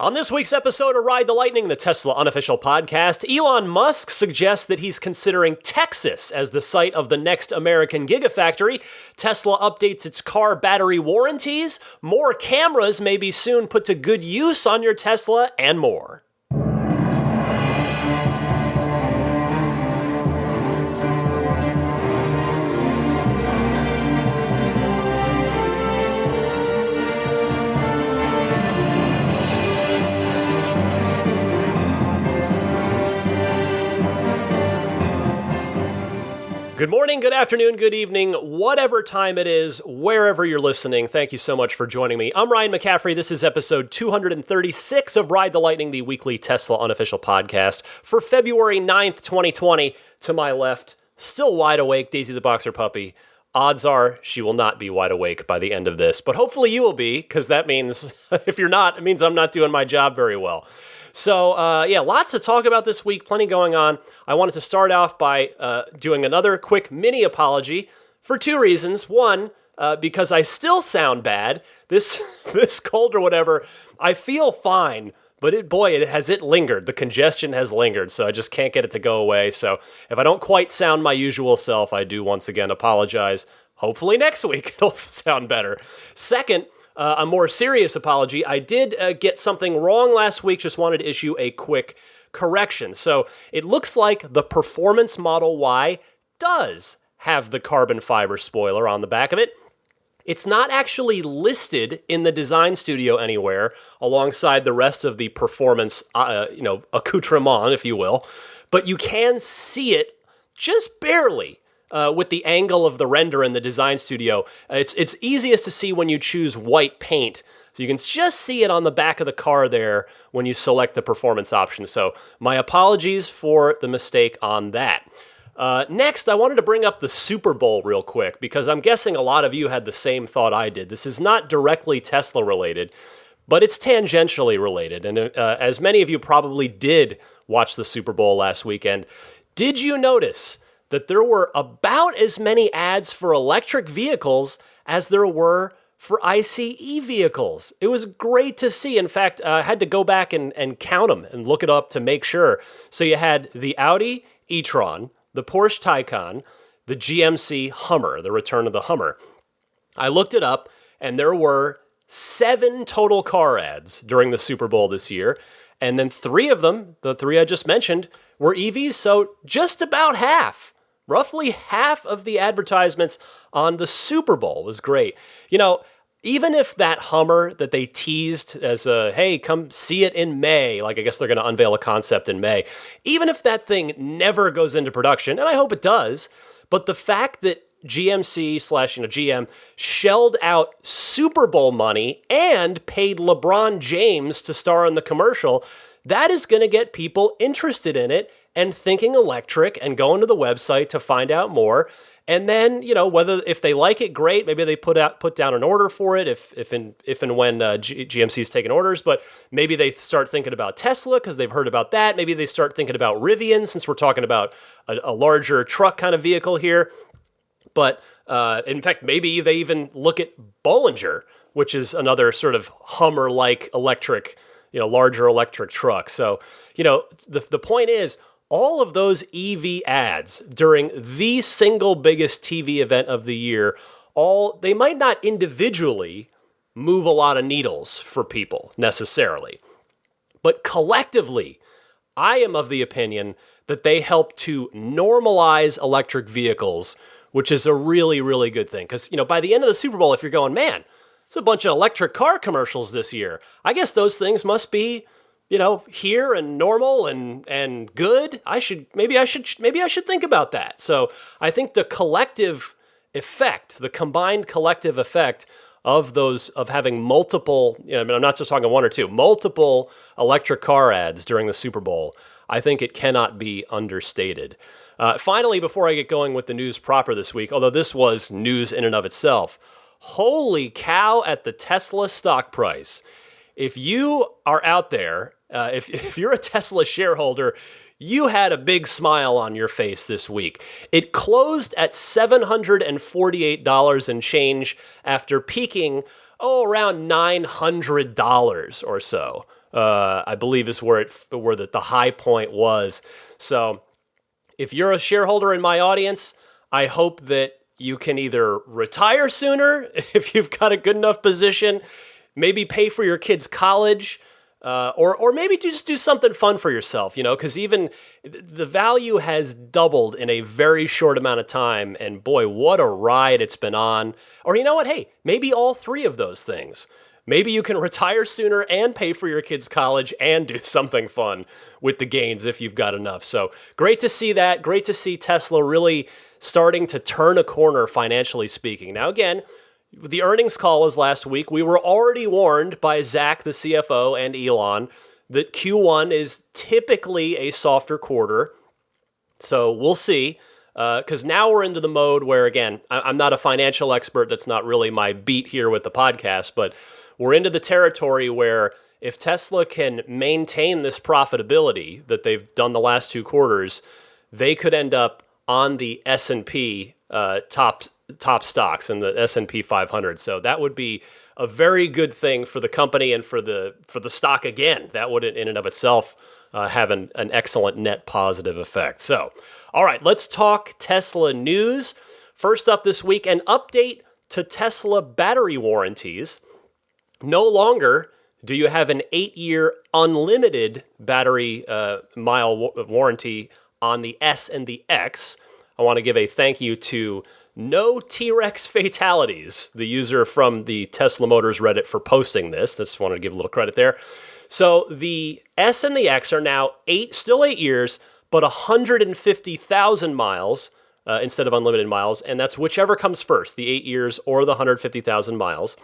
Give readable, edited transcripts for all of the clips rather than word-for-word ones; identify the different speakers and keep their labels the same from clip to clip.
Speaker 1: On this week's episode of Ride the Lightning, the Tesla unofficial podcast, Elon Musk suggests that he's considering Texas as the site of the next American Gigafactory. Tesla updates its car battery warranties. More cameras may be soon put to good use on your Tesla, and more. Good morning, good afternoon, good evening, whatever time it is, wherever you're listening. Thank you so much for joining me. I'm Ryan McCaffrey. This is episode 236 of Ride the Lightning, the weekly Tesla unofficial podcast for February 9th, 2020. To my left, still wide awake, Daisy the Boxer Puppy. Odds are she will not be wide awake by the end of this, but hopefully you will be, because that means, if you're not, it means I'm not doing my job very well. So, lots to talk about this week, plenty going on. I wanted to start off by doing another quick mini apology for two reasons. One, because I still sound bad. This cold or whatever, I feel fine, but it has lingered. The congestion has lingered, so I just can't get it to go away. So if I don't quite sound my usual self, I do once again apologize. Hopefully next week it'll sound better. Second, a more serious apology. I did get something wrong last week. Just wanted to issue a quick correction. So it looks like the Performance Model Y does have the carbon fiber spoiler on the back of it. It's not actually listed in the design studio anywhere alongside the rest of the performance, accoutrement, if you will. But you can see it just barely. With the angle of the render in the design studio. It's easiest to see when you choose white paint. So you can just see it on the back of the car there when you select the performance option. So my apologies for the mistake on that. Next, I wanted to bring up the Super Bowl real quick because I'm guessing a lot of you had the same thought I did. This is not directly Tesla related, but it's tangentially related. And as many of you probably did watch the Super Bowl last weekend, did you notice that there were about as many ads for electric vehicles as there were for ICE vehicles? It was great to see. In fact, I had to go back and count them and look it up to make sure. So you had the Audi e-tron, the Porsche Taycan, the GMC Hummer, the return of the Hummer. I looked it up, and there were 7 total car ads during the Super Bowl this year. And then 3 of them, the 3 I just mentioned, were EVs, so just about half. Roughly half of the advertisements on the Super Bowl was great. You know, even if that Hummer that they teased as hey, come see it in May, like I guess they're going to unveil a concept in May, even if that thing never goes into production, and I hope it does, but the fact that GM shelled out Super Bowl money and paid LeBron James to star in the commercial, that is going to get people interested in it and thinking electric and going to the website to find out more. And then, if they like it, great. Maybe they put down an order for it if and when GMC's taking orders. But maybe they start thinking about Tesla because they've heard about that. Maybe they start thinking about Rivian since we're talking about a larger truck kind of vehicle here. But in fact, maybe they even look at Bollinger, which is another sort of Hummer-like electric, larger electric truck. So, the point is, all of those EV ads during the single biggest TV event of the year, they might not individually move a lot of needles for people necessarily, but collectively, I am of the opinion that they help to normalize electric vehicles, which is a really, really good thing. Because, by the end of the Super Bowl, if you're going, man, it's a bunch of electric car commercials this year, I guess those things must be here and normal and good. Maybe I should think about that. So I think the collective effect, the combined collective effect of having multiple, I'm not just talking 1 or 2, multiple electric car ads during the Super Bowl, I think it cannot be understated. Finally, before I get going with the news proper this week, although this was news in and of itself, holy cow at the Tesla stock price. If you are out there, if you're a Tesla shareholder, you had a big smile on your face this week. It closed at $748 and change after peaking, around $900 or so I believe is where the high point was. So if you're a shareholder in my audience, I hope that you can either retire sooner if you've got a good enough position, maybe pay for your kids' college, or maybe just do something fun for yourself, because even the value has doubled in a very short amount of time. And boy, what a ride it's been on. Or you know what? Hey, maybe all three of those things. Maybe you can retire sooner and pay for your kids' college and do something fun with the gains if you've got enough. So great to see that. Great to see Tesla really starting to turn a corner financially speaking. Now, again, the earnings call was last week. We were already warned by Zach, the CFO, and Elon that Q1 is typically a softer quarter. So we'll see. Because now we're into the mode where, again, I'm not a financial expert. That's not really my beat here with the podcast, but we're into the territory where if Tesla can maintain this profitability that they've done the last 2 quarters, they could end up on the S&P top stocks in the S&P 500. So that would be a very good thing for the company and for the stock again. That would in and of itself have an excellent net positive effect. So, all right, let's talk Tesla news. First up this week, an update to Tesla battery warranties. No longer do you have an 8-year unlimited battery mile warranty on the S and the X. I want to give a thank you to No T-Rex Fatalities, the user from the Tesla Motors Reddit, for posting this. Just wanted to give a little credit there. So the S and the X are now still 8 years, but 150,000 miles instead of unlimited miles, and that's whichever comes first, the 8 years or the 150,000 miles.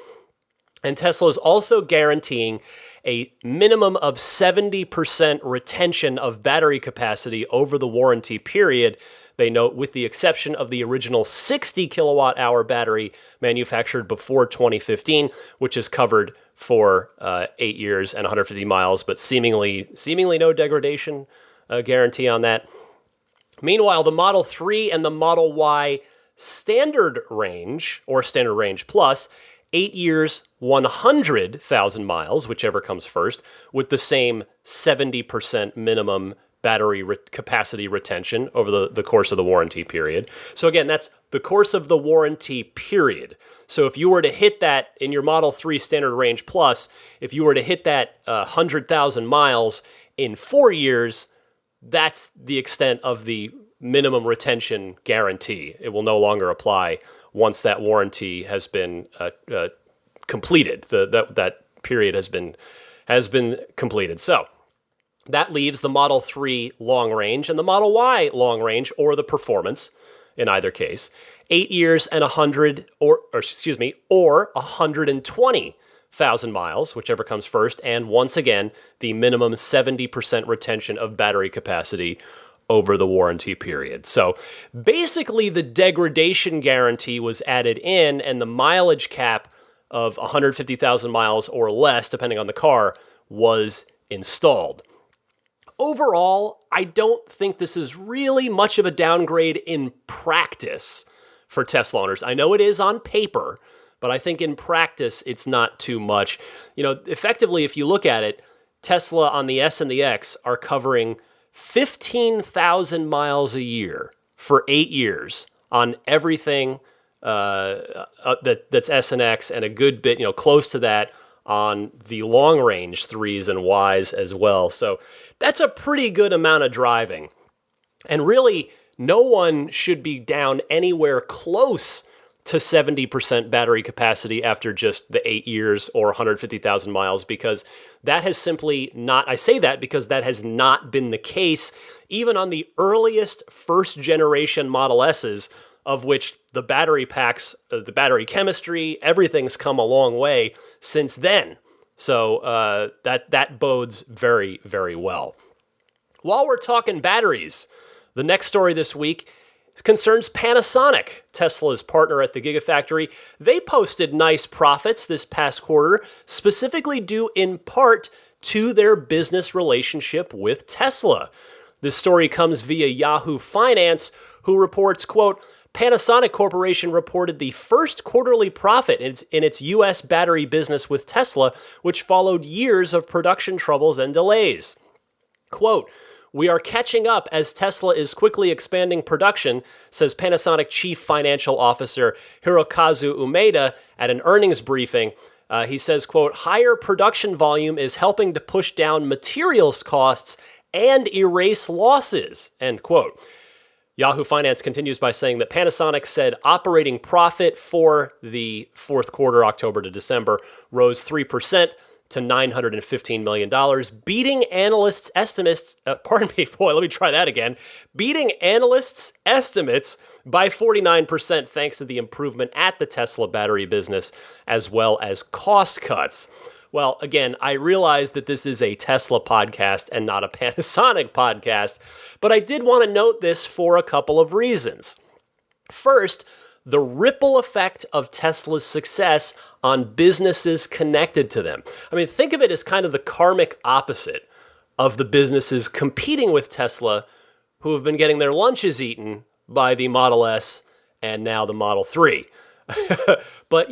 Speaker 1: And Tesla is also guaranteeing a minimum of 70% retention of battery capacity over the warranty period. They note, with the exception of the original 60 kilowatt hour battery manufactured before 2015, which is covered for 8 years and 150 miles, but seemingly no degradation guarantee on that. Meanwhile, the Model 3 and the Model Y standard range, or standard range plus, 8 years, 100,000 miles, whichever comes first, with the same 70% minimum battery capacity retention over the course of the warranty period. So again, that's the course of the warranty period. So if you were to hit that in your Model 3 Standard Range Plus, if you were to hit that 100,000 miles in 4 years, that's the extent of the minimum retention guarantee. It will no longer apply once that warranty has been completed. That period has been completed. So that leaves the Model 3 long range and the Model Y long range, or the performance in either case, 8 years and 120,000 miles, whichever comes first, and once again, the minimum 70% retention of battery capacity over the warranty period. So basically the degradation guarantee was added in, and the mileage cap of 150,000 miles or less, depending on the car, was installed. Overall, I don't think this is really much of a downgrade in practice for Tesla owners. I know it is on paper, but I think in practice it's not too much. Effectively, if you look at it, Tesla on the S and the X are covering 15,000 miles a year for 8 years on everything that's S and X, and a good bit, close to that on the long range 3s and Ys as well. So that's a pretty good amount of driving. And really, no one should be down anywhere close to 70% battery capacity after just the 8 years or 150,000 miles, because that has simply not, I say that because that has not been the case even on the earliest first generation Model S's, of which the battery packs, the battery chemistry, everything's come a long way since then. So that bodes very, very well. While we're talking batteries, the next story this week concerns Panasonic, Tesla's partner at the Gigafactory. They posted nice profits this past quarter, specifically due in part to their business relationship with Tesla. This story comes via Yahoo Finance, who reports, quote, Panasonic Corporation reported the first quarterly profit in its U.S. battery business with Tesla, which followed years of production troubles and delays. Quote, "We are catching up as Tesla is quickly expanding production," says Panasonic Chief Financial Officer Hirokazu Umeda at an earnings briefing. He says, quote, "Higher production volume is helping to push down materials costs and erase losses," end quote. Yahoo Finance continues by saying that Panasonic said operating profit for the fourth quarter, October to December, rose 3% to $915 million, beating analysts' estimates, beating analysts' estimates by 49% thanks to the improvement at the Tesla battery business, as well as cost cuts. Well, again, I realize that this is a Tesla podcast and not a Panasonic podcast, but I did want to note this for a couple of reasons. First, the ripple effect of Tesla's success on businesses connected to them. I mean, think of it as kind of the karmic opposite of the businesses competing with Tesla who have been getting their lunches eaten by the Model S and now the Model 3. But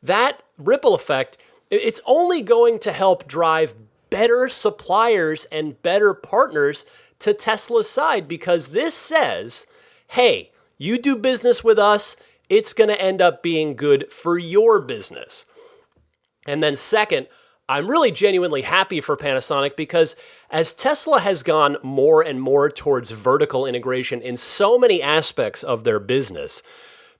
Speaker 1: that ripple effect, it's only going to help drive better suppliers and better partners to Tesla's side, because this says, hey, you do business with us, it's going to end up being good for your business. And then second, I'm really genuinely happy for Panasonic because as Tesla has gone more and more towards vertical integration in so many aspects of their business,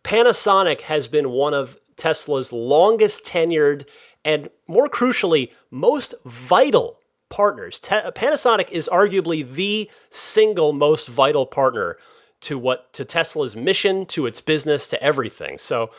Speaker 1: Panasonic has been one of Tesla's longest tenured and, more crucially, most vital partners. Panasonic is arguably the single most vital partner to Tesla's mission, to its business, to everything. So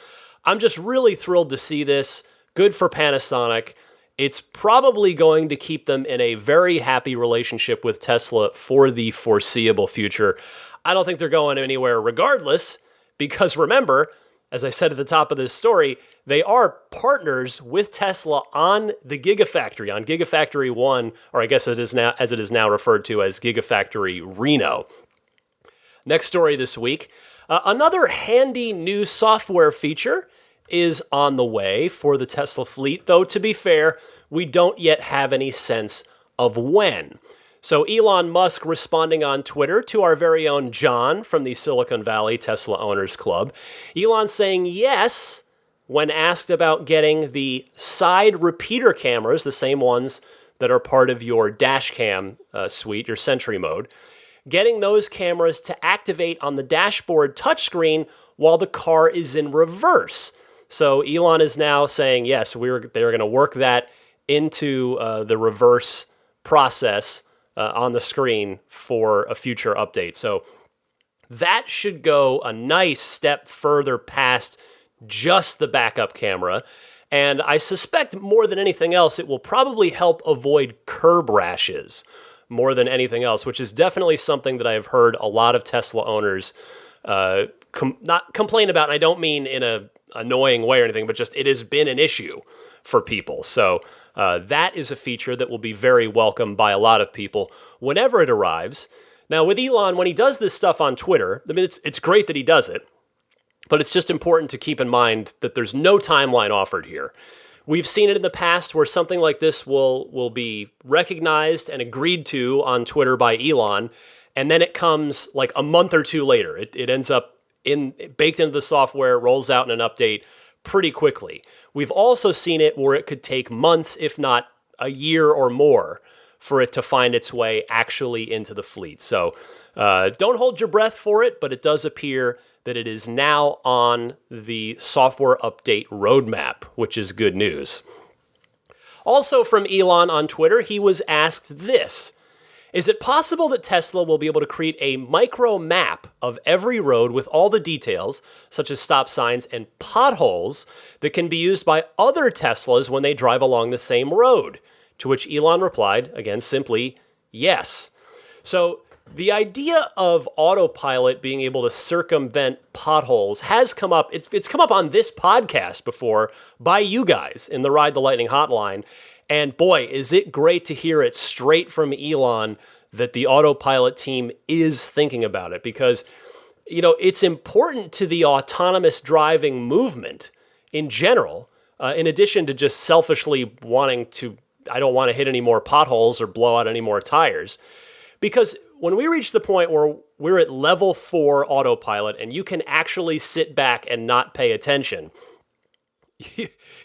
Speaker 1: I'm just really thrilled to see this. Good for Panasonic. It's probably going to keep them in a very happy relationship with Tesla for the foreseeable future. I don't think they're going anywhere regardless, because remember, as I said at the top of this story, they are partners with Tesla on the Gigafactory, on Gigafactory 1, or I guess it is now, as it is now referred to as Gigafactory Reno. Next story this week, another handy new software feature is on the way for the Tesla fleet, though to be fair, we don't yet have any sense of when. So Elon Musk responding on Twitter to our very own John from the Silicon Valley Tesla Owners Club. Elon saying yes when asked about getting the side repeater cameras, the same ones that are part of your dash cam suite, your Sentry mode, getting those cameras to activate on the dashboard touchscreen while the car is in reverse. So Elon is now saying, yes, they're going to work that into the reverse process on the screen for a future update. So that should go a nice step further past just the backup camera. And I suspect more than anything else, it will probably help avoid curb rashes more than anything else, which is definitely something that I have heard a lot of Tesla owners not complain about. And I don't mean in a annoying way or anything, but just it has been an issue for people. So that is a feature that will be very welcome by a lot of people whenever it arrives. Now with Elon, when he does this stuff on Twitter, I mean, it's great that he does it, but it's just important to keep in mind that there's no timeline offered here. We've seen it in the past where something like this will be recognized and agreed to on Twitter by Elon, and then it comes like a month or two later. It ends up baked into the software, rolls out in an update pretty quickly. We've also seen it where it could take months, if not a year or more, for it to find its way actually into the fleet. So don't hold your breath for it, but it does appear that it is now on the software update roadmap, which is good news. Also from Elon on Twitter, he was asked this: is it possible that Tesla will be able to create a micro map of every road with all the details, such as stop signs and potholes, that can be used by other Teslas when they drive along the same road? To which Elon replied, again, simply, yes. So the idea of autopilot being able to circumvent potholes has come up. It's come up on this podcast before by you guys in the Ride the Lightning hotline. And boy, is it great to hear it straight from Elon that the autopilot team is thinking about it, because it's important to the autonomous driving movement in general, in addition to just selfishly I don't want to hit any more potholes or blow out any more tires. Because when we reach the point where we're at level 4 autopilot and you can actually sit back and not pay attention,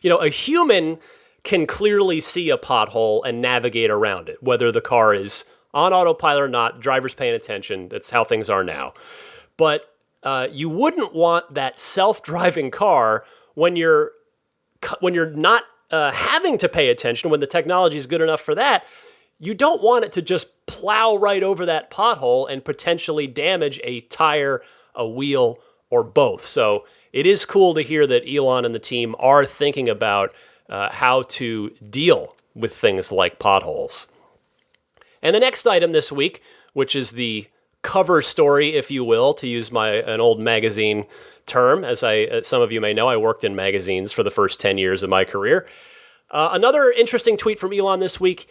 Speaker 1: a human can clearly see a pothole and navigate around it, whether the car is on autopilot or not. The driver's paying attention. That's how things are now. But you wouldn't want that self-driving car when you're not having to pay attention, when the technology is good enough for that. You don't want it to just plow right over that pothole and potentially damage a tire, a wheel, or both. So it is cool to hear that Elon and the team are thinking about how to deal with things like potholes. And the next item this week, which is the cover story, if you will, to use an old magazine term, as some of you may know, I worked in magazines for the first 10 years of my career. Another interesting tweet from Elon this week.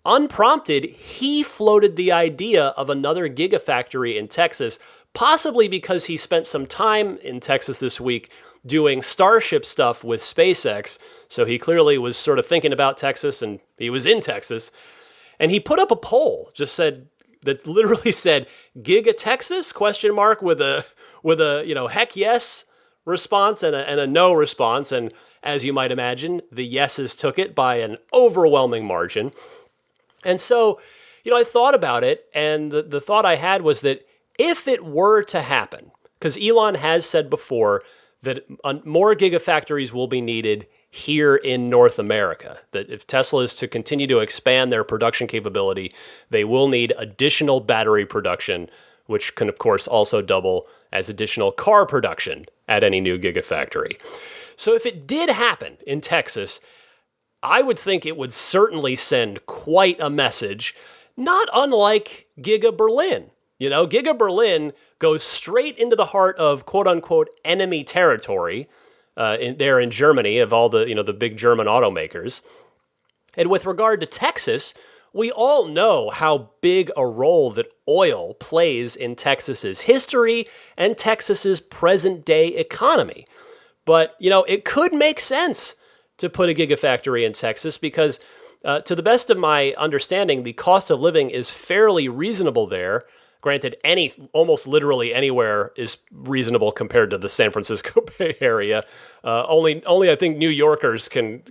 Speaker 1: Unprompted, he floated the idea of another gigafactory in Texas, possibly because he spent some time in Texas this week doing Starship stuff with SpaceX. So he clearly was sort of thinking about Texas, and he was in Texas. And he put up a poll, that literally said Giga Texas question mark with a heck yes response and a no response. And as you might imagine, the yeses took it by an overwhelming margin. And so, I thought about it, and the thought I had was that if it were to happen, because Elon has said before that more gigafactories will be needed here in North America, that if Tesla is to continue to expand their production capability, they will need additional battery production, which can, of course, also double as additional car production at any new gigafactory. So if it did happen in Texas, I would think it would certainly send quite a message, not unlike Giga Berlin. Giga Berlin goes straight into the heart of quote-unquote enemy territory, there in Germany, of all the big German automakers. And with regard to Texas, we all know how big a role that oil plays in Texas's history and Texas's present-day economy. But, it could make sense to put a gigafactory in Texas because, to the best of my understanding, the cost of living is fairly reasonable there. Granted, almost literally anywhere is reasonable compared to the San Francisco Bay Area. Only I think New Yorkers can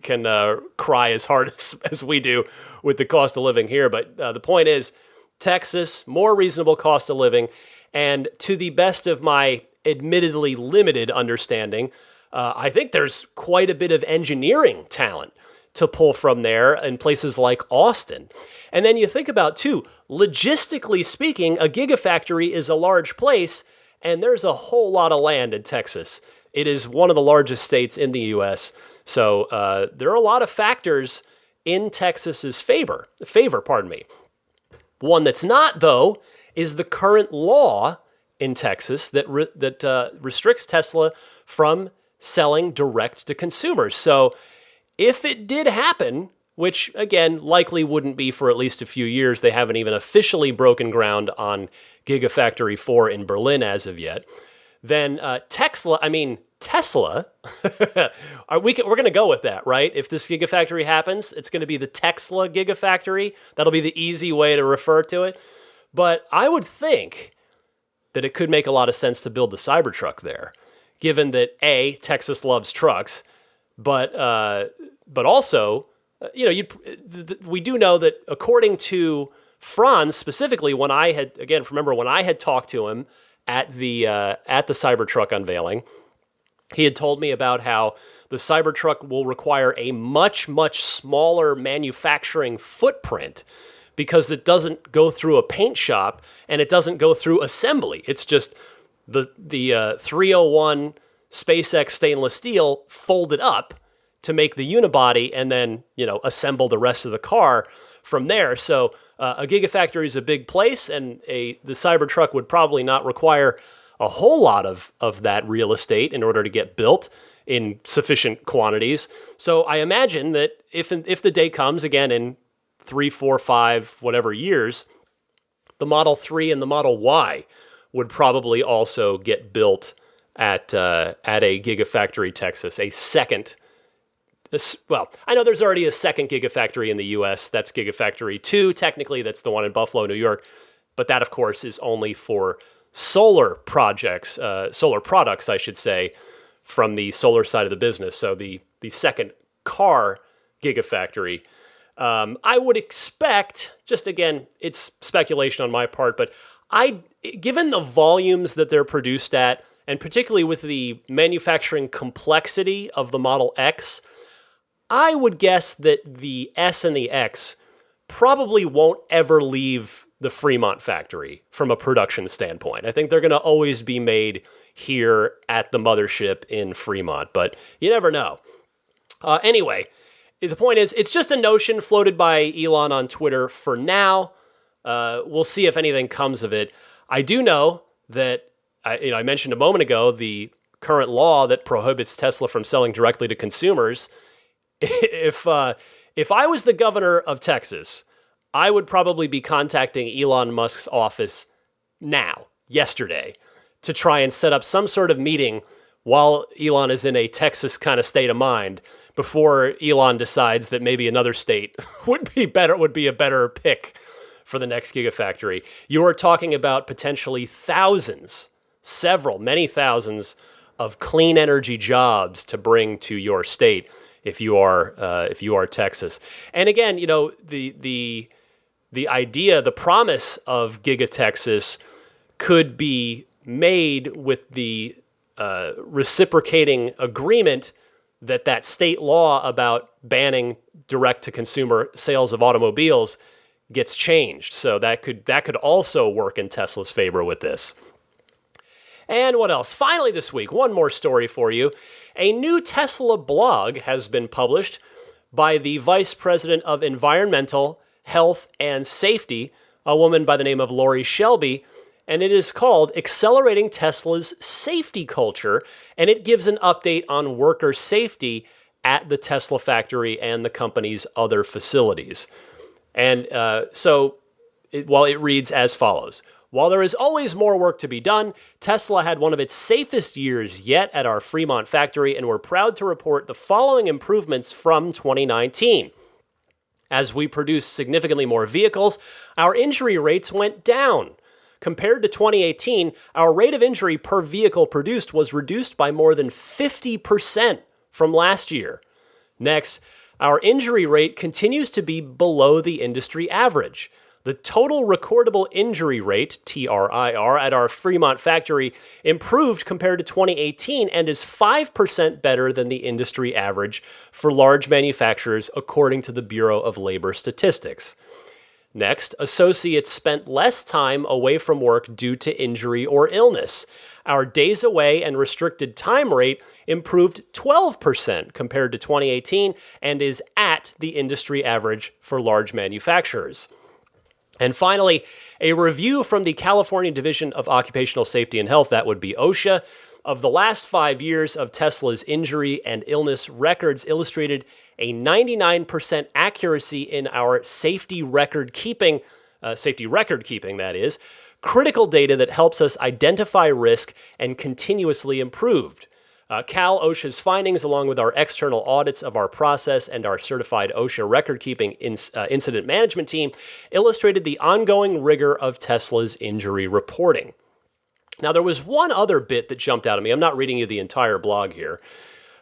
Speaker 1: cry as hard as we do with the cost of living here. But the point is, Texas, more reasonable cost of living, and to the best of my admittedly limited understanding, I think there's quite a bit of engineering talent to pull from there in places like Austin. And then you think about, too, logistically speaking, a gigafactory is a large place, and there's a whole lot of land in Texas. It is one of the largest states in the U.S., so there are a lot of factors in Texas's favor. One that's not, though, is the current law in Texas that restricts Tesla from selling direct to consumers. So if it did happen, which, again, likely wouldn't be for at least a few years, they haven't even officially broken ground on Gigafactory 4 in Berlin as of yet, then Tesla, we're going to go with that, right? If this Gigafactory happens, it's going to be the Tesla Gigafactory. That'll be the easy way to refer to it. But I would think that it could make a lot of sense to build the Cybertruck there, given that, A, Texas loves trucks, but also, we do know that according to Franz specifically, when I had talked to him at the Cybertruck unveiling, he had told me about how the Cybertruck will require a much, much smaller manufacturing footprint because it doesn't go through a paint shop and it doesn't go through assembly. It's just the 301 SpaceX stainless steel folded up to make the unibody and then, assemble the rest of the car from there. So a gigafactory is a big place, and the Cybertruck would probably not require a whole lot of that real estate in order to get built in sufficient quantities. So I imagine that if the day comes, again, in 3, 4, 5, whatever years, the Model 3 and the Model Y would probably also get built at a Gigafactory, Texas, a second. Well, I know there's already a second Gigafactory in the U.S. That's Gigafactory 2. Technically, that's the one in Buffalo, New York. But that, of course, is only for solar projects, solar products, I should say, from the solar side of the business. So the second car Gigafactory. I would expect, just again, it's speculation on my part, but given the volumes that they're produced at, and particularly with the manufacturing complexity of the Model X, I would guess that the S and the X probably won't ever leave the Fremont factory from a production standpoint. I think they're going to always be made here at the mothership in Fremont, but you never know. Anyway, the point is, it's just a notion floated by Elon on Twitter for now. We'll see if anything comes of it. I do know that, I mentioned a moment ago, the current law that prohibits Tesla from selling directly to consumers. If I was the governor of Texas, I would probably be contacting Elon Musk's office now, yesterday, to try and set up some sort of meeting while Elon is in a Texas kind of state of mind, before Elon decides that maybe another state would be a better pick for the next Gigafactory. You are talking about potentially many thousands of clean energy jobs to bring to your state if you are Texas. And again, the idea, the promise of Giga Texas could be made with the reciprocating agreement that state law about banning direct-to-consumer sales of automobiles gets changed. So that could also work in Tesla's favor with this. And what else? Finally this week, one more story for you. A new Tesla blog has been published by the Vice President of Environmental, Health, and Safety, a woman by the name of Lori Shelby, and it is called Accelerating Tesla's Safety Culture, and it gives an update on worker safety at the Tesla factory and the company's other facilities. And while it reads as follows: while there is always more work to be done, Tesla had one of its safest years yet at our Fremont factory, and we're proud to report the following improvements from 2019. As we produced significantly more vehicles, our injury rates went down. Compared to 2018, our rate of injury per vehicle produced was reduced by more than 50% from last year. Next, our injury rate continues to be below the industry average. The total recordable injury rate, TRIR, at our Fremont factory improved compared to 2018 and is 5% better than the industry average for large manufacturers, according to the Bureau of Labor Statistics. Next, associates spent less time away from work due to injury or illness. Our days away and restricted time rate improved 12% compared to 2018 and is at the industry average for large manufacturers. And finally, a review from the California Division of Occupational Safety and Health, that would be OSHA, of the last 5 years of Tesla's injury and illness records illustrated a 99% accuracy in our safety record keeping, that is, critical data that helps us identify risk and continuously improved. OSHA's findings, along with our external audits of our process and our certified OSHA record-keeping incident management team, illustrated the ongoing rigor of Tesla's injury reporting. Now, there was one other bit that jumped out at me. I'm not reading you the entire blog here,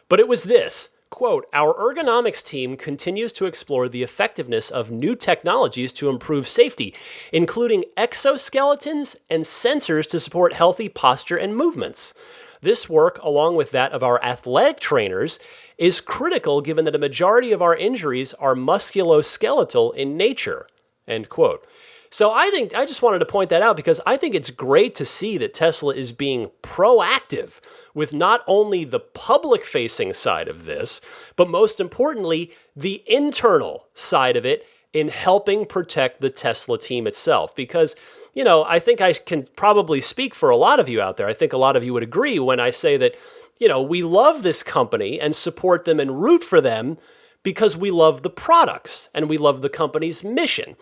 Speaker 1: but it was this. Quote, our ergonomics team continues to explore the effectiveness of new technologies to improve safety, including exoskeletons and sensors to support healthy posture and movements. This work, along with that of our athletic trainers, is critical given that a majority of our injuries are musculoskeletal in nature, end quote. So I just wanted to point that out because I think it's great to see that Tesla is being proactive with not only the public-facing side of this, but most importantly, the internal side of it in helping protect the Tesla team itself. Because, I think I can probably speak for a lot of you out there. I think a lot of you would agree when I say that, we love this company and support them and root for them because we love the products and we love the company's mission.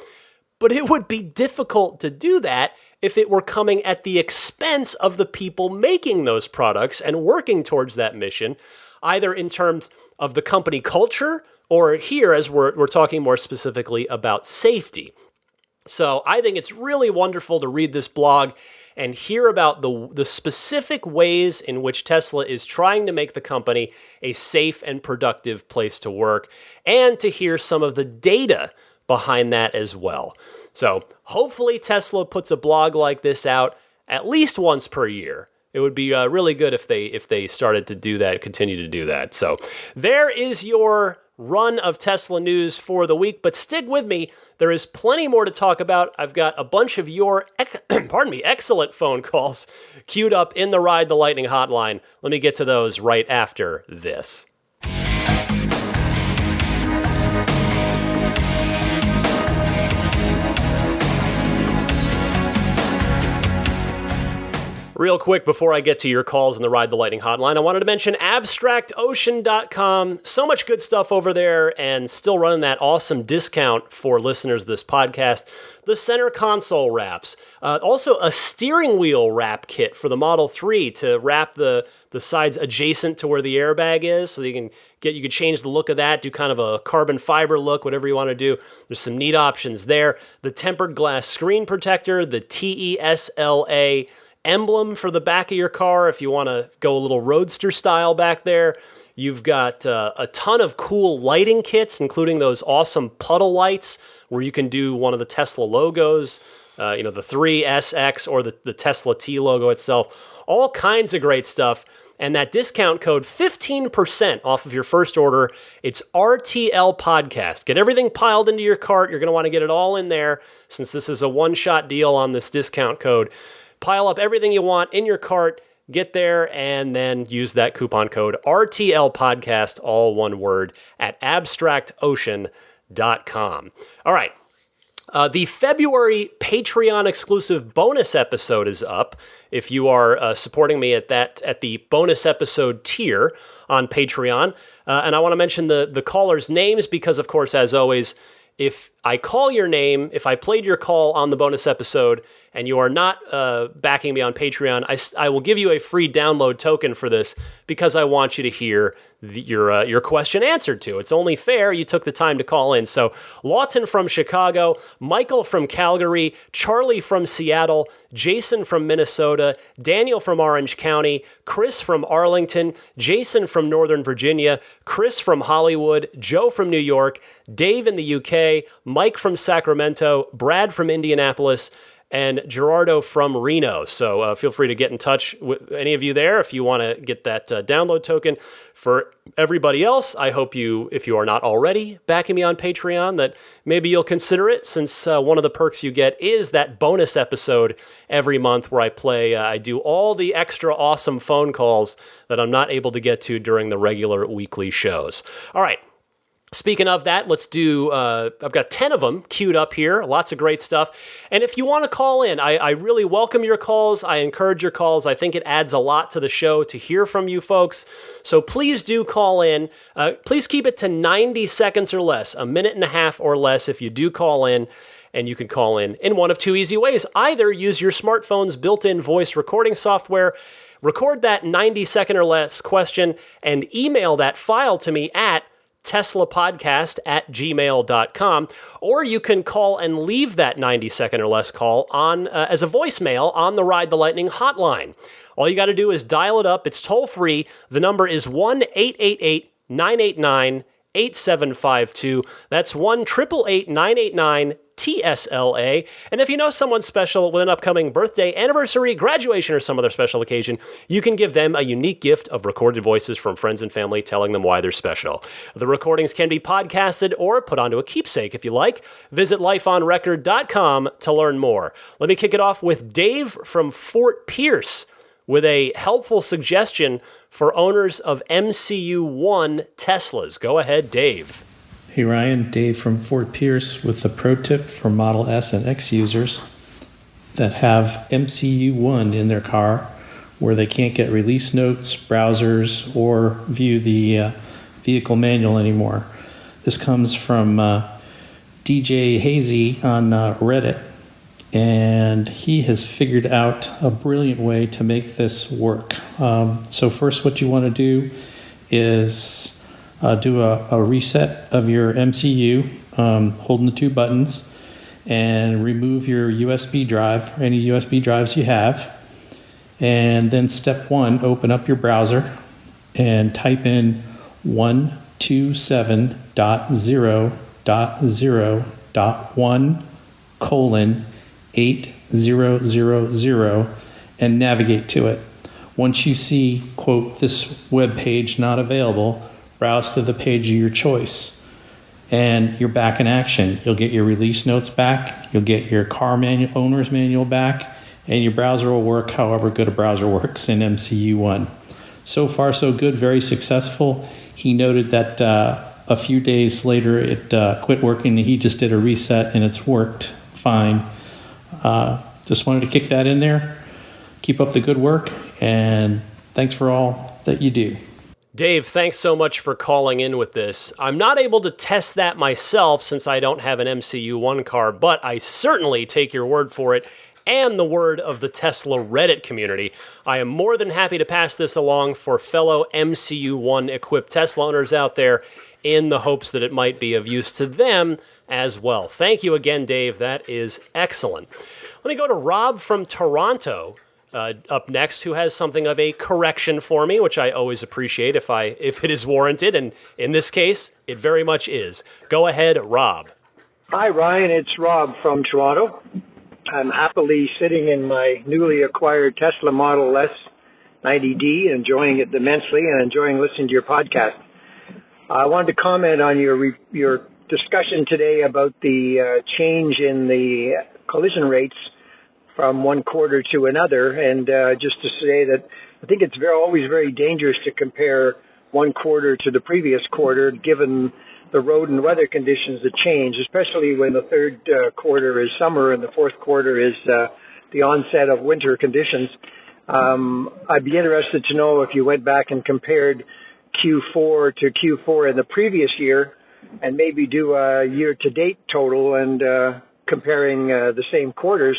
Speaker 1: But it would be difficult to do that if it were coming at the expense of the people making those products and working towards that mission, either in terms of the company culture or here, as we're talking more specifically about safety. So I think it's really wonderful to read this blog and hear about the specific ways in which Tesla is trying to make the company a safe and productive place to work, and to hear some of the data behind that as well. So hopefully Tesla puts a blog like this out at least once per year. It would be really good if they started to do that, continue to do that. So there is your run of Tesla news for the week, but stick with me. There is plenty more to talk about. I've got a bunch of your excellent phone calls queued up in the Ride the Lightning hotline. Let me get to those right after this. Real quick, before I get to your calls in the Ride the Lightning hotline, I wanted to mention abstractocean.com. So much good stuff over there, and still running that awesome discount for listeners of this podcast. The center console wraps. Also a steering wheel wrap kit for the Model 3 to wrap the sides adjacent to where the airbag is, so you can change the look of that, do kind of a carbon fiber look, whatever you want to do. There's some neat options there. The tempered glass screen protector, the TESLA emblem for the back of your car if you want to go a little roadster style back there. You've got a ton of cool lighting kits, including those awesome puddle lights where you can do one of the Tesla logos, the 3SX or the Tesla T logo itself. All kinds of great stuff. And that discount code, 15% off of your first order. It's RTL Podcast. Get everything piled into your cart. You're going to want to get it all in there since this is a one-shot deal on this discount code. Pile up everything you want in your cart, get there, and then use that coupon code RTL Podcast, all one word, at abstractocean.com. All right. The February Patreon exclusive bonus episode is up. If you are supporting me at the bonus episode tier on Patreon, and I want to mention the callers' names because, of course, as always, if I call your name, if I played your call on the bonus episode and you are not backing me on Patreon, I will give you a free download token for this because I want you to hear your question answered to. It's only fair you took the time to call in. So Lawton from Chicago, Michael from Calgary, Charlie from Seattle, Jason from Minnesota, Daniel from Orange County, Chris from Arlington, Jason from Northern Virginia, Chris from Hollywood, Joe from New York, Dave in the UK, Mike from Sacramento, Brad from Indianapolis, and Gerardo from Reno. So feel free to get in touch with any of you there if you want to get that download token. For everybody else, I hope if you are not already backing me on Patreon, that maybe you'll consider it, since one of the perks you get is that bonus episode every month where I do all the extra awesome phone calls that I'm not able to get to during the regular weekly shows. All right. Speaking of that, let's do, I've got 10 of them queued up here, lots of great stuff. And if you want to call in, I really welcome your calls. I encourage your calls. I think it adds a lot to the show to hear from you folks. So please do call in. Please keep it to 90 seconds or less, a minute and a half or less if you do call in. And you can call in one of two easy ways. Either use your smartphone's built-in voice recording software, record that 90-second or less question, and email that file to me at teslapodcast@gmail.com, or you can call and leave that 90-second or less call on as a voicemail on the Ride the Lightning hotline. All you got to do is dial it up. It's toll free. The number is 1-888-989-8752. That's 1-888-989-TSLA. And if you know someone special with an upcoming birthday, anniversary, graduation, or some other special occasion, you can give them a unique gift of recorded voices from friends and family telling them why they're special. The recordings can be podcasted or put onto a keepsake if you like. Visit lifeonrecord.com to learn more. Let me kick it off with Dave from Fort Pierce with a helpful suggestion for owners of MCU-1 Teslas. Go ahead, Dave.
Speaker 2: Hey Ryan, Dave from Fort Pierce with a pro tip for Model S and X users that have MCU-1 in their car where they can't get release notes, browsers, or view the vehicle manual anymore. This comes from DJ Hazy on Reddit, and he has figured out a brilliant way to make this work. So first, what you want to do is do a reset of your MCU, holding the two buttons, and remove your USB drive, or any USB drives you have. And then step one, open up your browser and type in 127.0.0.1:8000 and navigate to it. Once you see, quote, this web page not available, browse to the page of your choice. And you're back in action. You'll get your release notes back, you'll get your car owner's manual back, and your browser will work however good a browser works in MCU1. So far, so good, very successful. He noted that a few days later it quit working, and he just did a reset, and it's worked fine. Just wanted to kick that in there. Keep up the good work, and thanks for all that you do.
Speaker 1: Dave, thanks so much for calling in with this. I'm not able to test that myself since I don't have an MCU1 car, but I certainly take your word for it and the word of the Tesla Reddit community. I am more than happy to pass this along for fellow MCU1 equipped Tesla owners out there in the hopes that it might be of use to them as well. Thank you again, Dave. That is excellent. Let me go to Rob from Toronto. Up next, who has something of a correction for me, which I always appreciate if it is warranted, and in this case, it very much is. Go ahead, Rob.
Speaker 3: Hi, Ryan. It's Rob from Toronto. I'm happily sitting in my newly acquired Tesla Model S 90D, enjoying it immensely and enjoying listening to your podcast. I wanted to comment on your discussion today about the change in the collision rates from one quarter to another, and just to say that I think it's always very dangerous to compare one quarter to the previous quarter, given the road and weather conditions that change, especially when the third quarter is summer and the fourth quarter is the onset of winter conditions. I'd be interested to know if you went back and compared Q4 to Q4 in the previous year, and maybe do a year-to-date total and comparing the same quarters.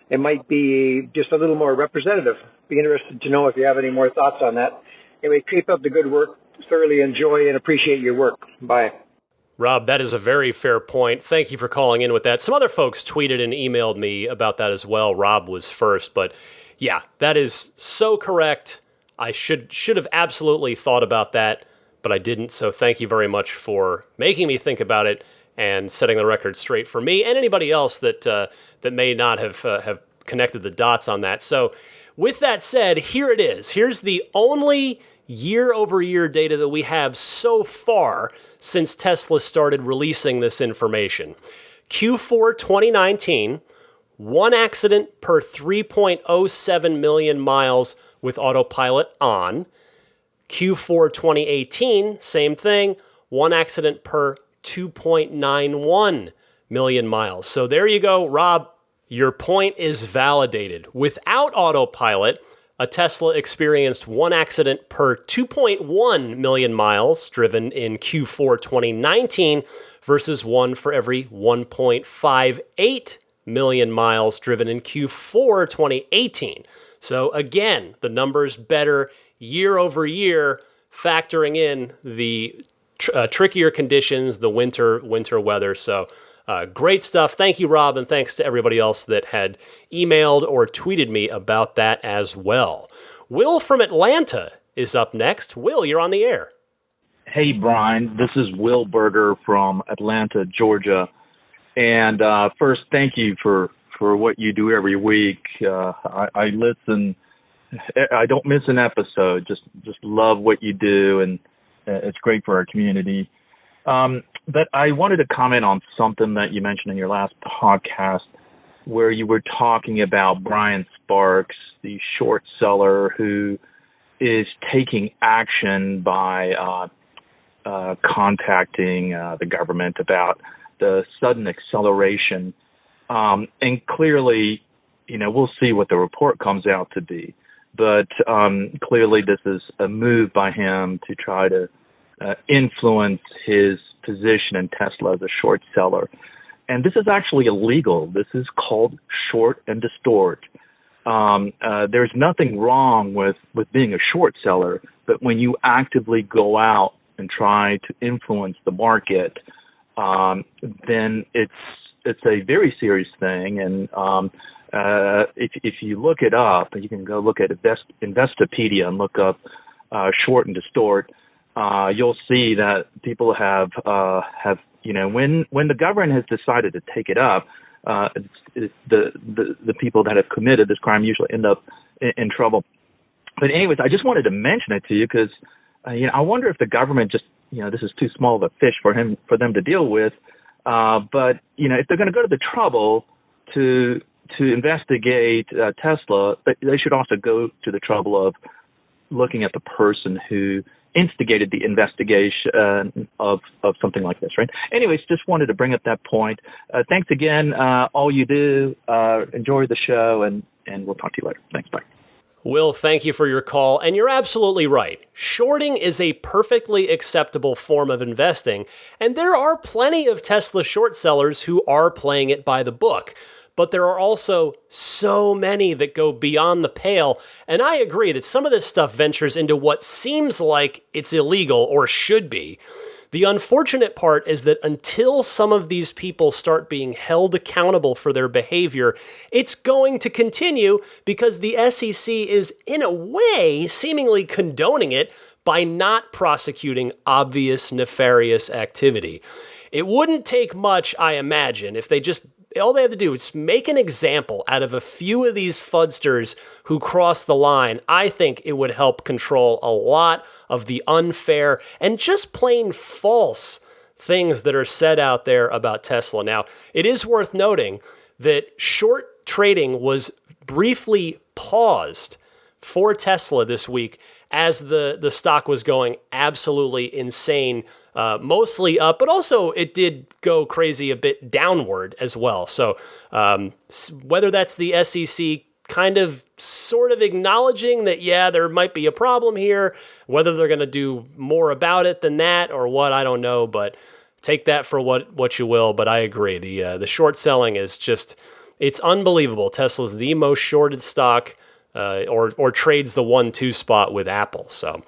Speaker 3: It might be just a little more representative. Be interested to know if you have any more thoughts on that. Anyway, keep up the good work. Thoroughly enjoy and appreciate your work. Bye.
Speaker 1: Rob, that is a very fair point. Thank you for calling in with that. Some other folks tweeted and emailed me about that as well. Rob was first, but yeah, that is so correct. I should have absolutely thought about that, but I didn't. So thank you very much for making me think about it and setting the record straight for me and anybody else that may not have connected the dots on that. So with that said, here it is. Here's the only year-over-year data that we have so far since Tesla started releasing this information. Q4 2019, one accident per 3.07 million miles with autopilot on. Q4 2018, same thing, one accident per 2.91 million miles. So there you go, Rob. Your point is validated. Without autopilot, a Tesla experienced one accident per 2.1 million miles driven in Q4 2019 versus one for every 1.58 million miles driven in Q4 2018. So again, the numbers better year over year, factoring in the trickier conditions, the winter weather. So great stuff. Thank you, Rob, and thanks to everybody else that had emailed or tweeted me about that as well. Will from Atlanta is up next. Will, you're on the air.
Speaker 4: Hey, Brian. This is Will Berger from Atlanta, Georgia. And first, thank you for what you do every week. I listen. I don't miss an episode. Just love what you do, and it's great for our community. But I wanted to comment on something that you mentioned in your last podcast, where you were talking about Brian Sparks, the short seller who is taking action by contacting the government about the sudden acceleration. And clearly, we'll see what the report comes out to be. But clearly this is a move by him to try to influence his position in Tesla as a short seller. And this is actually illegal. This is called short and distort. There's nothing wrong with being a short seller, but when you actively go out and try to influence the market, then it's a very serious thing. And if you look it up, you can go look at Investopedia and look up short and distort. You'll see that people have when the government has decided to take it up, it's the people that have committed this crime usually end up in trouble. But anyways, I just wanted to mention it to you because I wonder if the government just this is too small of a fish for them to deal with. But if they're going to go to the trouble to investigate Tesla, they should also go to the trouble of looking at the person who instigated the investigation of something like this, right? Anyways, just wanted to bring up that point. Thanks again, all you do. Enjoy the show, and we'll talk to you later. Thanks, bye.
Speaker 1: Will, thank you for your call, and you're absolutely right. Shorting is a perfectly acceptable form of investing, and there are plenty of Tesla short sellers who are playing it by the book. But there are also so many that go beyond the pale, and I agree that some of this stuff ventures into what seems like it's illegal or should be. The unfortunate part is that until some of these people start being held accountable for their behavior, it's going to continue because the SEC is, in a way, seemingly condoning it by not prosecuting obvious nefarious activity. It wouldn't take much, I imagine, if all they have to do is make an example out of a few of these fudsters who cross the line. I think it would help control a lot of the unfair and just plain false things that are said out there about Tesla. Now, it is worth noting that short trading was briefly paused for Tesla this week as the stock was going absolutely insane, mostly up, but also it did go crazy a bit downward as well. So whether that's the SEC kind of sort of acknowledging that, yeah, there might be a problem here, whether they're going to do more about it than that or what, I don't know, but take that for what you will. But I agree. The short selling is just, it's unbelievable. Tesla's the most shorted stock. Or trades the 1-2 spot with Apple. So,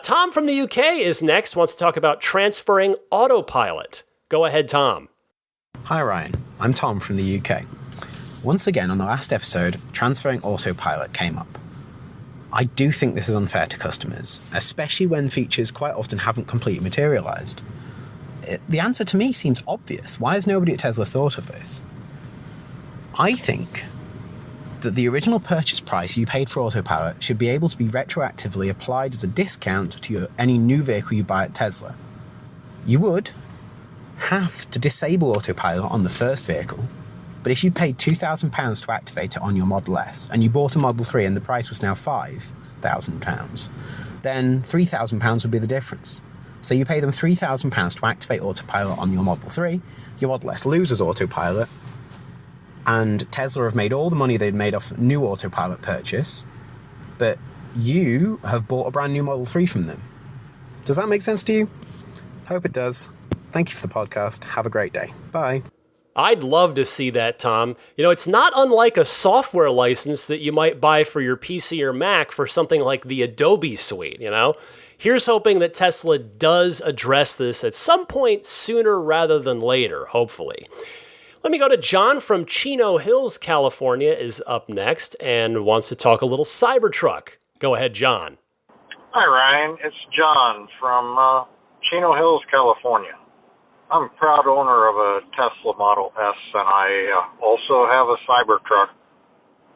Speaker 1: Tom from the UK is next, wants to talk about transferring autopilot. Go ahead, Tom.
Speaker 5: Hi, Ryan. I'm Tom from the UK. Once again, on the last episode, transferring autopilot came up. I do think this is unfair to customers, especially when features quite often haven't completely materialized. The answer to me seems obvious. Why has nobody at Tesla thought of this? I think that the original purchase price you paid for autopilot should be able to be retroactively applied as a discount to any new vehicle you buy at Tesla. You would have to disable autopilot on the first vehicle, but if you paid £2,000 to activate it on your Model S and you bought a Model 3 and the price was now £5,000, then £3,000 would be the difference. So you pay them £3,000 to activate autopilot on your Model 3, your Model S loses autopilot, and Tesla have made all the money they'd made off new autopilot purchase, but you have bought a brand new Model 3 from them. Does that make sense to you? Hope it does. Thank you for the podcast. Have a great day. Bye.
Speaker 1: I'd love to see that, Tom. It's not unlike a software license that you might buy for your PC or Mac for something like the Adobe suite, Here's hoping that Tesla does address this at some point sooner rather than later, hopefully. Let me go to John from Chino Hills, California, is up next and wants to talk a little Cybertruck. Go ahead, John.
Speaker 6: Hi, Ryan. It's John from Chino Hills, California. I'm a proud owner of a Tesla Model S, and I also have a Cybertruck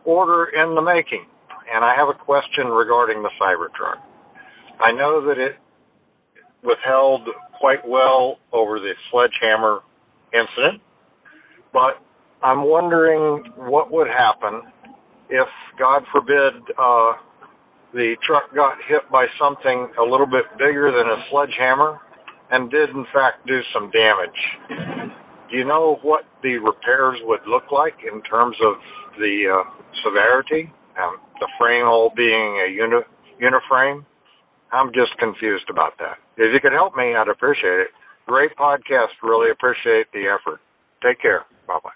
Speaker 6: order in the making. And I have a question regarding the Cybertruck. I know that it withheld quite well over the sledgehammer incident, but I'm wondering what would happen if, God forbid, the truck got hit by something a little bit bigger than a sledgehammer and did, in fact, do some damage. Do you know what the repairs would look like in terms of the severity? The frame hole being a uniframe? I'm just confused about that. If you could help me, I'd appreciate it. Great podcast. Really appreciate the effort. Take care. Bye-bye.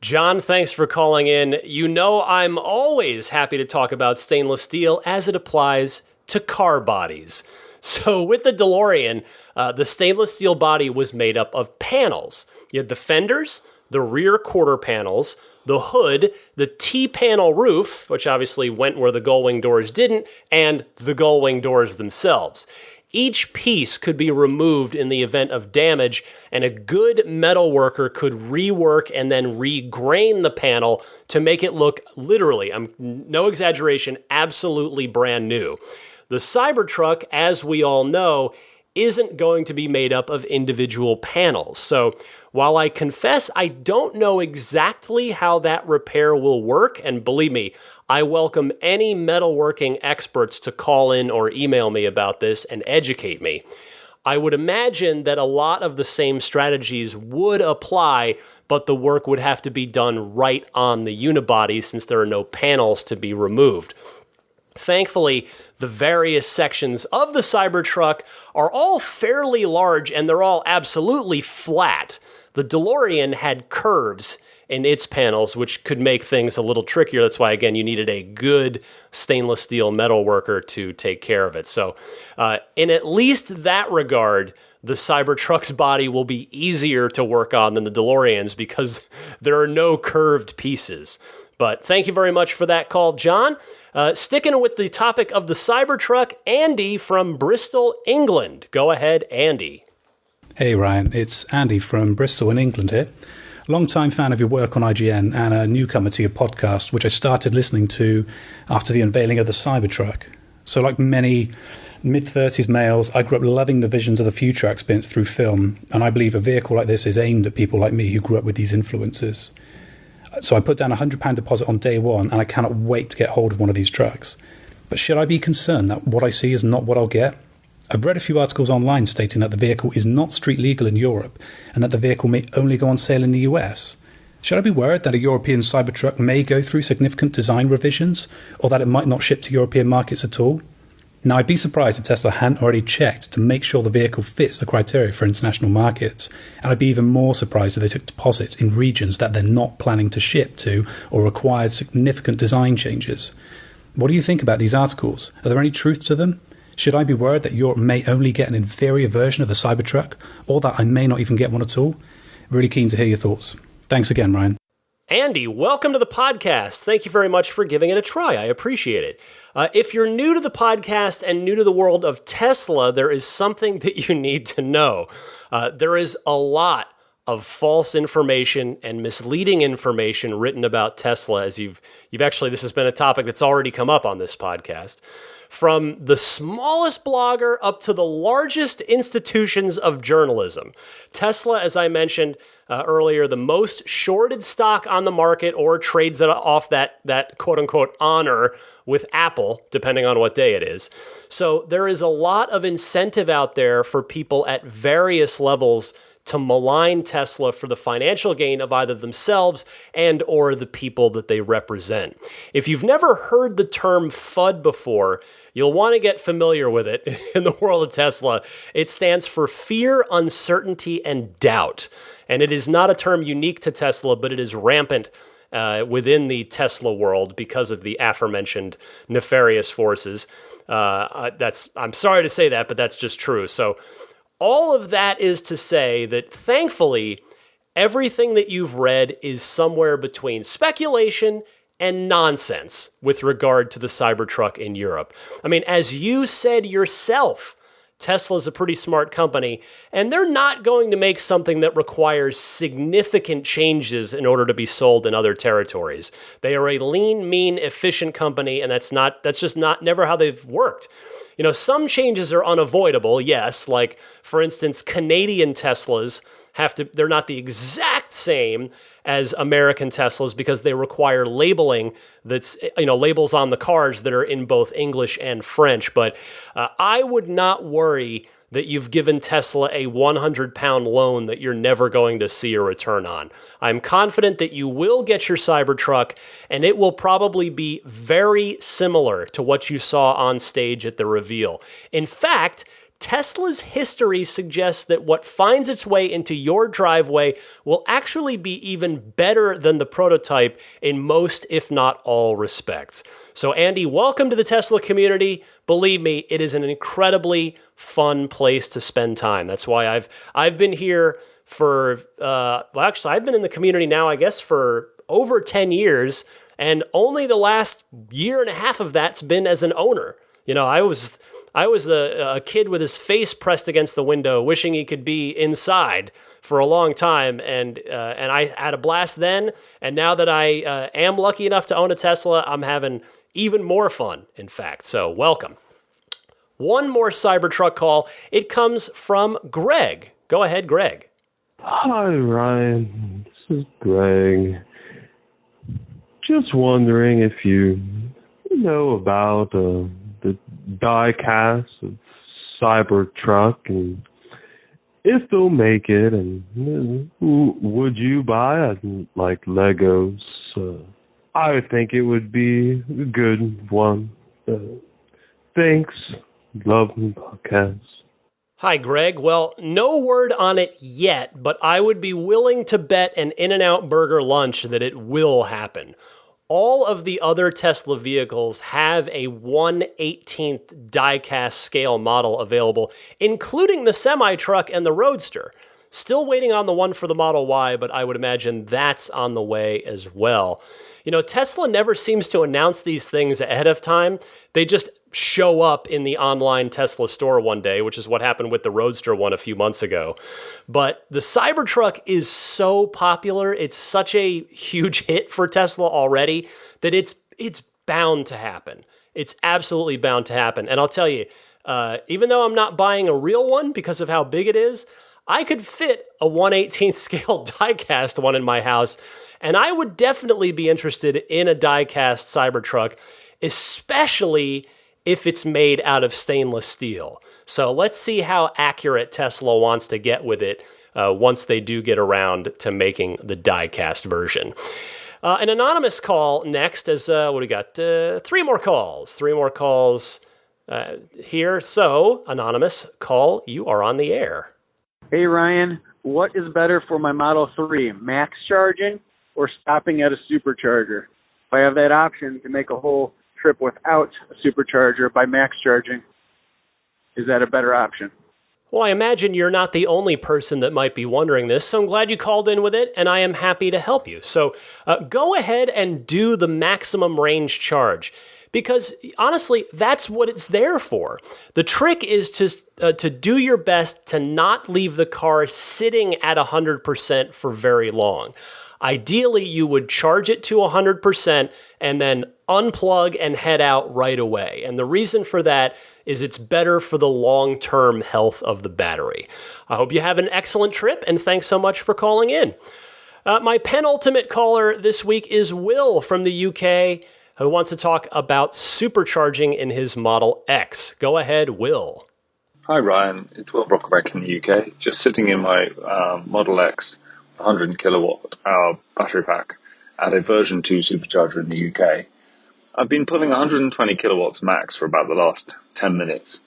Speaker 1: John, thanks for calling in. You know I'm always happy to talk about stainless steel as it applies to car bodies. So with the DeLorean, the stainless steel body was made up of panels. You had the fenders, the rear quarter panels, the hood, the T-panel roof, which obviously went where the gull-wing doors didn't, and the gull-wing doors themselves. Each piece could be removed in the event of damage, and a good metal worker could rework and then regrain the panel to make it look literally, no exaggeration, absolutely brand new. The Cybertruck, as we all know, isn't going to be made up of individual panels. So while I confess I don't know exactly how that repair will work, and believe me, I welcome any metalworking experts to call in or email me about this and educate me, I would imagine that a lot of the same strategies would apply, but the work would have to be done right on the unibody since there are no panels to be removed. Thankfully, the various sections of the Cybertruck are all fairly large and they're all absolutely flat. The DeLorean had curves in its panels, which could make things a little trickier. That's why, again, you needed a good stainless steel metal worker to take care of it. So in at least that regard, the Cybertruck's body will be easier to work on than the DeLorean's because there are no curved pieces. But thank you very much for that call, John. Sticking with the topic of the Cybertruck, Andy from Bristol, England. Go ahead, Andy.
Speaker 7: Hey, Ryan. It's Andy from Bristol in England here. Long-time fan of your work on IGN and a newcomer to your podcast, which I started listening to after the unveiling of the Cybertruck. So like many mid-30s males, I grew up loving the visions of the future experienced through film, and I believe a vehicle like this is aimed at people like me who grew up with these influences. So I put down a £100 deposit on day one, and I cannot wait to get hold of one of these trucks. But should I be concerned that what I see is not what I'll get? I've read a few articles online stating that the vehicle is not street legal in Europe, and that the vehicle may only go on sale in the US. Should I be worried that a European Cybertruck may go through significant design revisions, or that it might not ship to European markets at all? Now, I'd be surprised if Tesla hadn't already checked to make sure the vehicle fits the criteria for international markets, and I'd be even more surprised if they took deposits in regions that they're not planning to ship to or required significant design changes. What do you think about these articles? Are there any truth to them? Should I be worried that Europe may only get an inferior version of the Cybertruck, or that I may not even get one at all? Really keen to hear your thoughts. Thanks again, Ryan.
Speaker 1: Andy, welcome to the podcast. Thank you very much for giving it a try. I appreciate it. If you're new to the podcast and new to the world of Tesla, there is something that you need to know. There is a lot of false information and misleading information written about Tesla, as you've actually, this has been a topic that's already come up on this podcast. From the smallest blogger up to the largest institutions of journalism. Tesla, as I mentioned earlier, the most shorted stock on the market, or trades it off that quote-unquote honor with Apple, depending on what day it is. So there is a lot of incentive out there for people at various levels to malign Tesla for the financial gain of either themselves and or the people that they represent. If you've never heard the term FUD before, you'll want to get familiar with it in the world of Tesla. It stands for fear, uncertainty, and doubt. And it is not a term unique to Tesla, but it is rampant within the Tesla world because of the aforementioned nefarious forces. I'm sorry to say that, but that's just true. So all of that is to say that thankfully, everything that you've read is somewhere between speculation and nonsense with regard to the Cybertruck in Europe. I mean, as you said yourself, Tesla's a pretty smart company, and they're not going to make something that requires significant changes in order to be sold in other territories. They are a lean, mean, efficient company, and that's just never how they've worked. You know, some changes are unavoidable, yes, like, for instance, Canadian Teslas they're not the exact same as American Teslas because they require labeling that's, labels on the cars that are in both English and French. But I would not worry that you've given Tesla a 100-pound loan that you're never going to see a return on. I'm confident that you will get your Cybertruck, and it will probably be very similar to what you saw on stage at the reveal. In fact, Tesla's history suggests that what finds its way into your driveway will actually be even better than the prototype in most, if not all, respects. So, Andy, welcome to the Tesla community. Believe me, it is an incredibly fun place to spend time. That's why I've been here for, actually, I've been in the community now, I guess, for over 10 years, and only the last year and a half of that's been as an owner. You know, I was a kid with his face pressed against the window, wishing he could be inside for a long time, and I had a blast then. And now that I am lucky enough to own a Tesla, I'm having even more fun, in fact. So welcome. One more Cybertruck call. It comes from Greg. Go ahead, Greg.
Speaker 8: Hi, Ryan. This is Greg. Just wondering if you know about the die-cast of Cybertruck, and if they'll make it, and would you buy it like Legos? I think it would be a good one. Thanks. Love the podcast.
Speaker 1: Hi, Greg. Well, no word on it yet, but I would be willing to bet an In-N-Out Burger lunch that it will happen. All of the other Tesla vehicles have a 1/18th die-cast scale model available, including the semi-truck and the Roadster. Still waiting on the one for the Model Y, but I would imagine that's on the way as well. You know, Tesla never seems to announce these things ahead of time. They just show up in the online Tesla store one day, which is what happened with the Roadster one a few months ago. But the Cybertruck is so popular, it's such a huge hit for Tesla already, that it's bound to happen. It's absolutely bound to happen. And I'll tell you, even though I'm not buying a real one because of how big it is, I could fit a 1/18th scale die-cast one in my house, and I would definitely be interested in a die-cast Cybertruck, especially if it's made out of stainless steel. So let's see how accurate Tesla wants to get with it once they do get around to making the die-cast version. An anonymous call next as, what do we got? Three more calls here. So, anonymous call, you are on the air.
Speaker 9: Hey, Ryan, what is better for my Model 3, max charging or stopping at a supercharger? If I have that option to make a whole trip without a supercharger by max charging, is that a better option?
Speaker 1: Well, I imagine you're not the only person that might be wondering this, so I'm glad you called in with it, and I am happy to help you. So go ahead and do the maximum range charge, because honestly, that's what it's there for. The trick is to do your best to not leave the car sitting at 100% for very long. Ideally, you would charge it to 100% and then unplug and head out right away. And the reason for that is it's better for the long-term health of the battery. I hope you have an excellent trip, and thanks so much for calling in. My penultimate caller this week is Will from the UK, who wants to talk about supercharging in his Model X. Go ahead, Will.
Speaker 10: Hi, Ryan. It's Will Brockback in the UK. Just sitting in my Model X 100 kilowatt hour battery pack at a version 2 supercharger in the UK. I've been pulling 120 kilowatts max for about the last 10 minutes.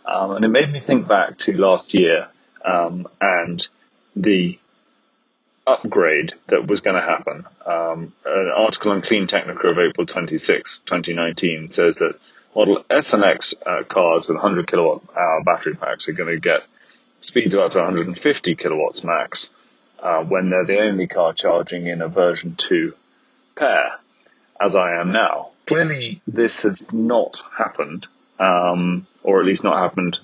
Speaker 10: And it made me think back to last year and the upgrade that was going to happen. An article on Clean Technica of April 26, 2019 says that Model S and X cars with 100 kilowatt hour battery packs are going to get speeds of up to 150 kilowatts max when they're the only car charging in a version 2 pair, as I am now. Clearly, this has not happened, or at least not happened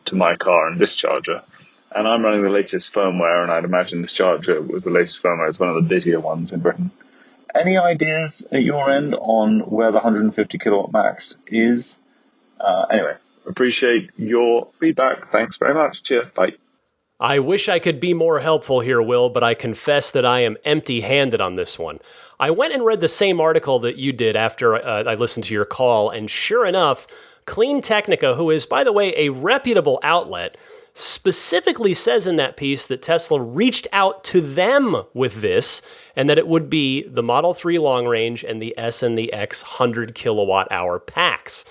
Speaker 10: to my car and this charger. And I'm running the latest firmware, and I'd imagine this charger was the latest firmware. It's one of the busier ones in Britain. Any ideas at your end on where the 150 kilowatt max is? Anyway, appreciate your feedback. Thanks very much. Cheers. Bye.
Speaker 1: I wish I could be more helpful here, Will, but I confess that I am empty-handed on this one. I went and read the same article that you did after I listened to your call, and sure enough, Clean Technica, who is, by the way, a reputable outlet, specifically says in that piece that Tesla reached out to them with this, and that it would be the Model 3 long range and the S and the X 100 kilowatt hour packs.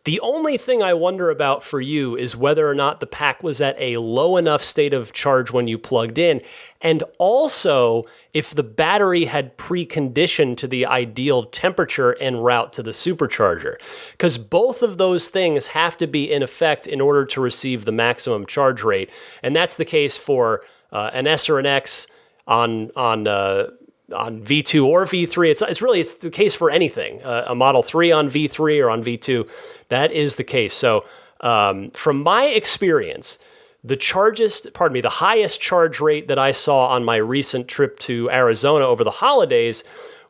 Speaker 1: The only thing I wonder about for you is whether or not the pack was at a low enough state of charge when you plugged in, and also if the battery had preconditioned to the ideal temperature en route to the supercharger. Because both of those things have to be in effect in order to receive the maximum charge rate. And that's the case for an S or an X on V2 or V3. It's the case for anything. A Model 3 on V3 or on V2, that is the case. So from my experience, the highest charge rate that I saw on my recent trip to Arizona over the holidays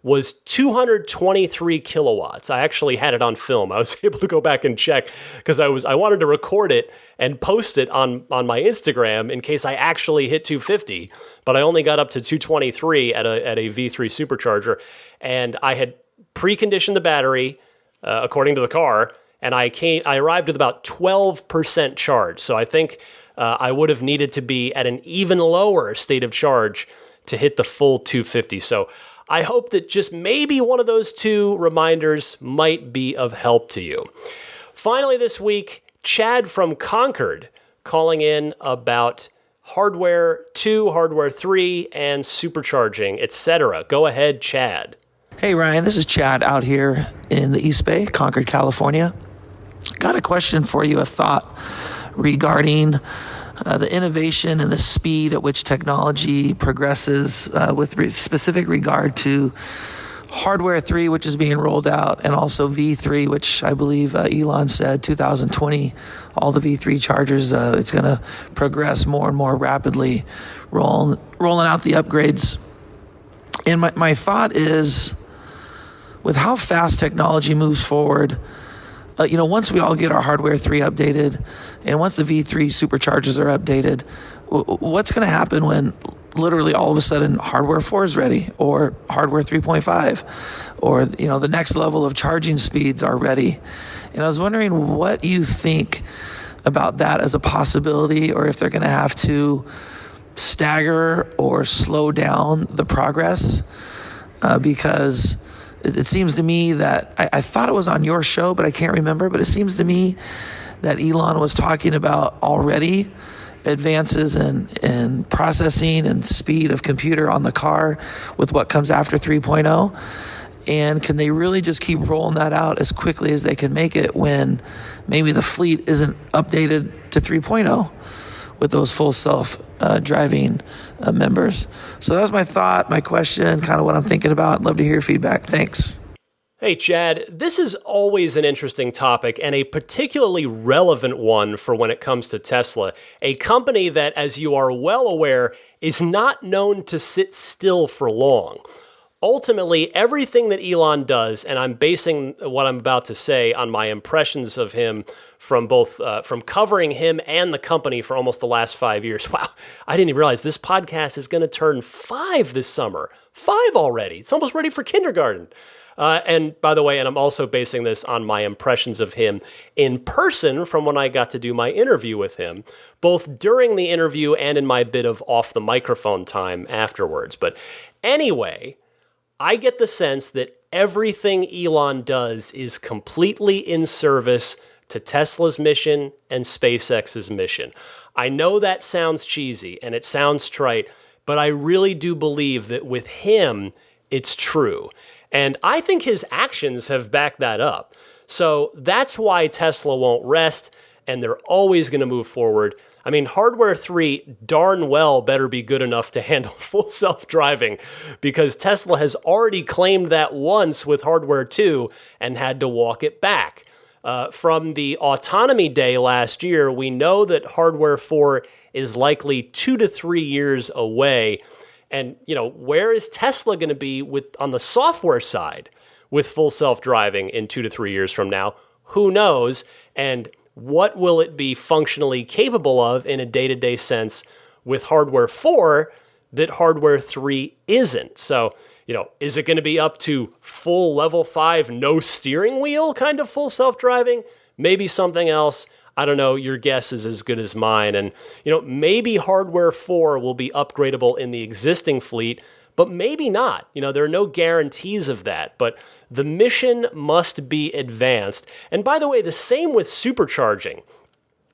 Speaker 1: was 223 kilowatts. I actually had it on film. I was able to go back and check because I wanted to record it and post it on my Instagram in case I actually hit 250, but I only got up to 223 at a V3 supercharger, and I had preconditioned the battery according to the car, and I arrived with about 12% charge. So I think I would have needed to be at an even lower state of charge to hit the full 250. So I hope that just maybe one of those two reminders might be of help to you. Finally this week, Chad from Concord calling in about hardware 2, hardware 3, and supercharging, etc. Go ahead, Chad.
Speaker 11: Hey, Ryan, this is Chad out here in the East Bay, Concord, California. Got a question for you, a thought regarding the innovation and the speed at which technology progresses with specific regard to hardware 3, which is being rolled out, and also V3, which I believe Elon said 2020, all the V3 chargers, it's going to progress more and more rapidly, rolling out the upgrades. And my thought is, with how fast technology moves forward, once we all get our hardware 3 updated, and once the V3 superchargers are updated, what's going to happen when literally all of a sudden hardware 4 is ready, or hardware 3.5, or the next level of charging speeds are ready? And I was wondering what you think about that as a possibility, or if they're going to have to stagger or slow down the progress, because it seems to me that I thought it was on your show, but I can't remember. But it seems to me that Elon was talking about already advances in processing and speed of computer on the car with what comes after 3.0. And can they really just keep rolling that out as quickly as they can make it when maybe the fleet isn't updated to 3.0 with those full self-driving members? So that was my thought, my question, kind of what I'm thinking about. I'd love to hear your feedback. Thanks.
Speaker 1: Hey, Chad, this is always an interesting topic and a particularly relevant one for when it comes to Tesla, a company that, as you are well aware, is not known to sit still for long. Ultimately, everything that Elon does, and I'm basing what I'm about to say on my impressions of him from from covering him and the company for almost the last 5 years. Wow, I didn't even realize this podcast is going to turn 5 this summer. 5 already. It's almost ready for kindergarten. And by the way, and I'm also basing this on my impressions of him in person from when I got to do my interview with him, both during the interview and in my bit of off the microphone time afterwards. But anyway, I get the sense that everything Elon does is completely in service to Tesla's mission and SpaceX's mission. I know that sounds cheesy and it sounds trite, but I really do believe that with him, it's true. And I think his actions have backed that up. So that's why Tesla won't rest, and they're always going to move forward. I mean, hardware 3 darn well better be good enough to handle full self-driving, because Tesla has already claimed that once with hardware 2 and had to walk it back. From the autonomy day last year, we know that hardware 4 is likely 2 to 3 years away. And, where is Tesla going to be on the software side with full self-driving in 2 to 3 years from now? Who knows? And what will it be functionally capable of in a day-to-day sense with hardware 4 that hardware 3 isn't? So, is it going to be up to full level 5, no steering wheel kind of full self-driving? Maybe something else. I don't know, your guess is as good as mine. And, maybe hardware 4 will be upgradable in the existing fleet, but maybe not. There are no guarantees of that, but the mission must be advanced. And by the way, the same with supercharging.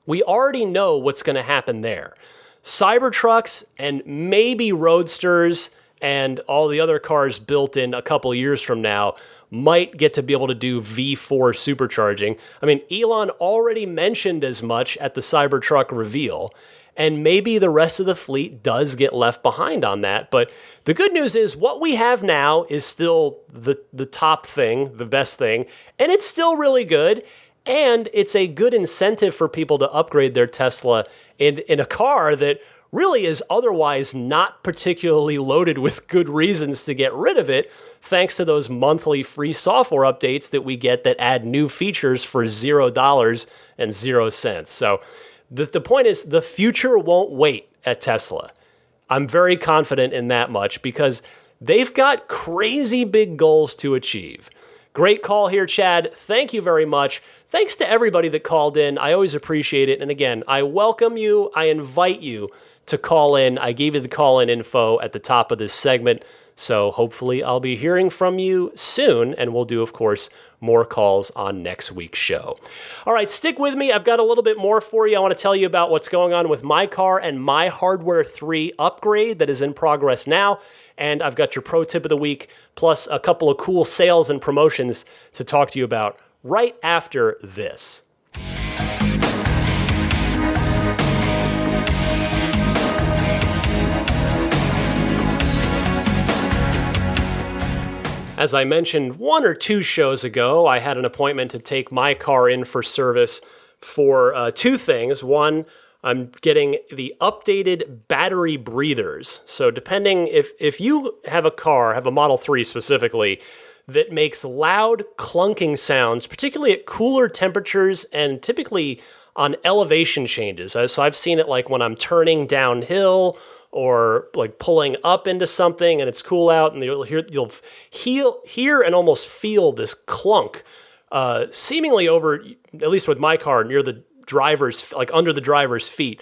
Speaker 1: We already know what's going to happen there. Cybertrucks and maybe Roadsters and all the other cars built in a couple years from now might get to be able to do V4 supercharging. I mean, Elon already mentioned as much at the Cybertruck reveal, and maybe the rest of the fleet does get left behind on that. But the good news is what we have now is still the top thing, the best thing, and it's still really good. And it's a good incentive for people to upgrade their Tesla in a car that really is otherwise not particularly loaded with good reasons to get rid of it, thanks to those monthly free software updates that we get that add new features for $0 and 0 cents. So the point is, the future won't wait at Tesla. I'm very confident in that much because they've got crazy big goals to achieve. Great call here, Chad. Thank you very much. Thanks to everybody that called in. I always appreciate it. And again, I welcome you. I invite you to call in. I gave you the call-in info at the top of this segment. So hopefully I'll be hearing from you soon. And we'll do, of course, more calls on next week's show. All right, stick with me. I've got a little bit more for you. I want to tell you about what's going on with my car and my Hardware 3 upgrade that is in progress now. And I've got your pro tip of the week, plus a couple of cool sales and promotions to talk to you about right after this. As I mentioned 1 or 2 shows ago, I had an appointment to take my car in for service for 2 things. One, I'm getting the updated battery breathers. So depending if you have a car, have a Model 3 specifically, that makes loud clunking sounds, particularly at cooler temperatures and typically on elevation changes. So I've seen it like when I'm turning downhill or like pulling up into something and it's cool out, and you'll hear and almost feel this clunk, seemingly over, at least with my car, near the driver's, like under the driver's feet.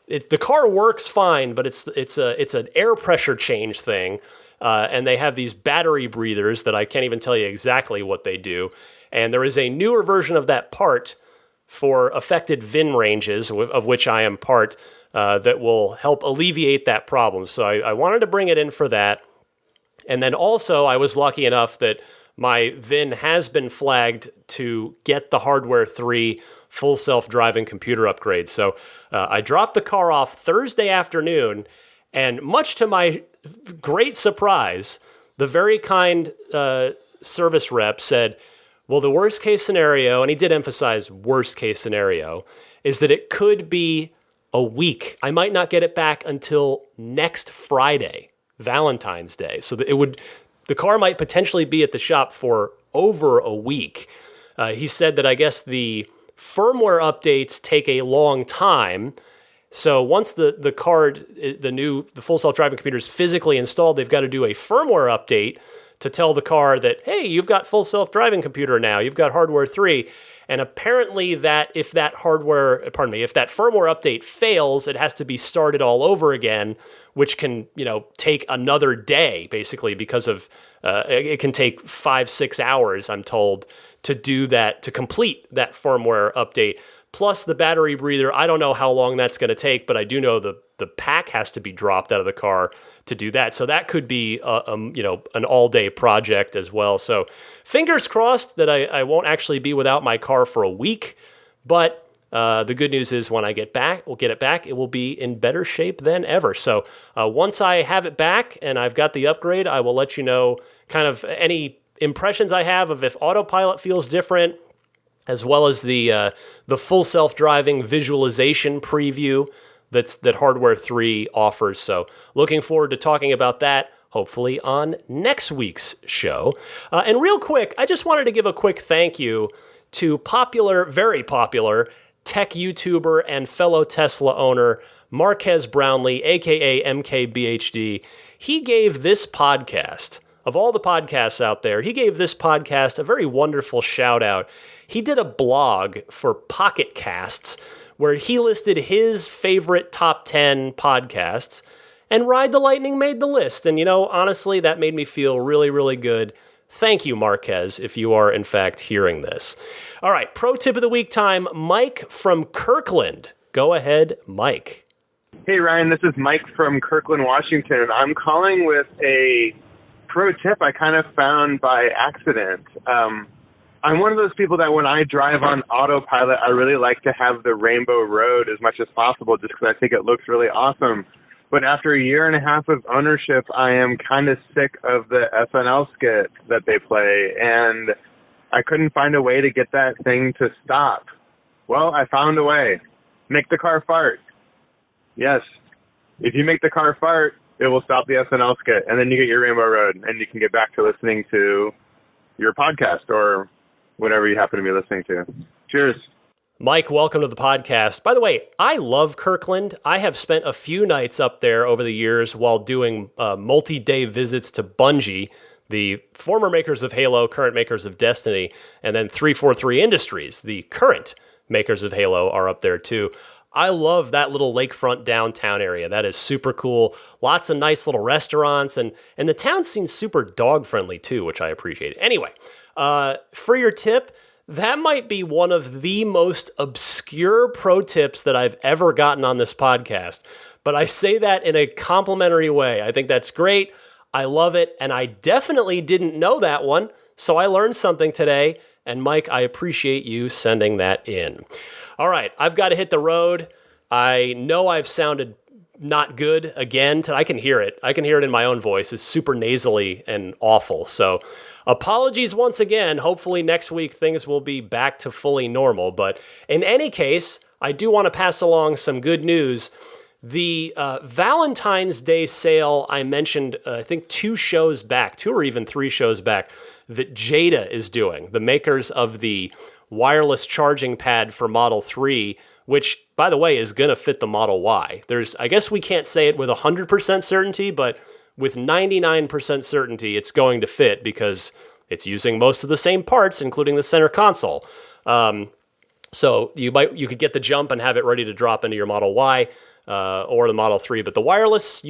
Speaker 1: The car works fine, but it's an air pressure change thing, and they have these battery breathers that I can't even tell you exactly what they do. And there is a newer version of that part for affected VIN ranges, of which I am part, that will help alleviate that problem. So I wanted to bring it in for that. And then also I was lucky enough that my VIN has been flagged to get the Hardware 3 full self-driving computer upgrade. So I dropped the car off Thursday afternoon, and much to my great surprise, the very kind service rep said, well, the worst case scenario, and he did emphasize worst case scenario, is that it could be a week. I might not get it back until next Friday, Valentine's Day. So the car might potentially be at the shop for over a week. He said that I guess the firmware updates take a long time. So once the full self-driving computer is physically installed, they've got to do a firmware update to tell the car that, hey, you've got full self-driving computer now, you've got Hardware 3. And apparently if that firmware update fails, it has to be started all over again, which can, take another day, basically, because of, it can take 5-6 hours, I'm told, to do that, to complete that firmware update. Plus the battery breather, I don't know how long that's going to take, but I do know the pack has to be dropped out of the car to do that. So that could be an all-day project as well. So fingers crossed that I won't actually be without my car for a week. But the good news is when I get it back, it will be in better shape than ever. So once I have it back and I've got the upgrade, I will let you know kind of any impressions I have of if autopilot feels different, as well as the full self-driving visualization preview that Hardware 3 offers. So looking forward to talking about that, hopefully on next week's show. And real quick, I just wanted to give a quick thank you to very popular tech YouTuber and fellow Tesla owner Marquez Brownlee, aka MKBHD. He gave this podcast, of all the podcasts out there, he gave this podcast a very wonderful shout out. He did a blog for Pocket Casts where he listed his favorite top 10 podcasts, and Ride the Lightning made the list. And, honestly, that made me feel really, really good. Thank you, Marquez, if you are, in fact, hearing this. All right, pro tip of the week time, Mike from Kirkland. Go ahead, Mike.
Speaker 12: Hey, Ryan, this is Mike from Kirkland, Washington. I'm calling with a pro tip I kind of found by accident. I'm one of those people that when I drive on autopilot, I really like to have the rainbow road as much as possible just because I think it looks really awesome. But after a year and a half of ownership, I am kind of sick of the SNL skit that they play, and I couldn't find a way to get that thing to stop. Well, I found a way. Make the car fart. Yes. If you make the car fart, it will stop the SNL skit, and then you get your rainbow road, and you can get back to listening to your podcast or whatever you happen to be listening to. Cheers.
Speaker 1: Mike, welcome to the podcast. By the way, I love Kirkland. I have spent a few nights up there over the years while doing multi-day visits to Bungie, the former makers of Halo, current makers of Destiny, and then 343 Industries, the current makers of Halo, are up there too. I love that little lakefront downtown area. That is super cool. Lots of nice little restaurants, and the town seems super dog-friendly too, which I appreciate. Anyway, for your tip, that might be one of the most obscure pro tips that I've ever gotten on this podcast, but I say that in a complimentary way. I think that's great. I love it, and I definitely didn't know that one, so I learned something today, and Mike, I appreciate you sending that in. All right, I've got to hit the road. I know I've sounded not good again. I can hear it. I can hear it in my own voice. It's super nasally and awful. So apologies once again. Hopefully next week things will be back to fully normal. But in any case, I do want to pass along some good news. The Valentine's Day sale I mentioned, I think 2 or even 3 shows back, that Jada is doing, the makers of the wireless charging pad for Model 3, which, by the way, is going to fit the Model Y. I guess we can't say it with 100% certainty, but with 99% certainty, it's going to fit because it's using most of the same parts, including the center console. So you could get the jump and have it ready to drop into your Model Y or the Model 3. But the wireless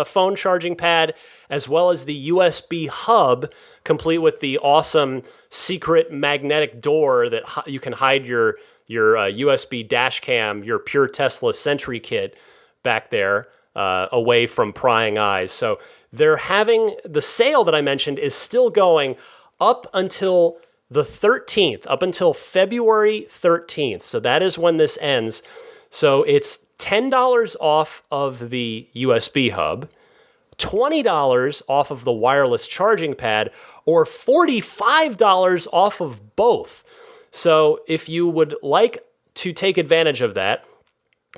Speaker 1: phone charging pad, as well as the USB hub, complete with the awesome secret magnetic door that you can hide your USB dash cam, your pure Tesla Sentry kit back there away from prying eyes. So they're having the sale that I mentioned is still going up until the 13th, up until February 13th. So that is when this ends. So it's $10 off of the USB hub, $20 off of the wireless charging pad, or $45 off of both. So if you would like to take advantage of that,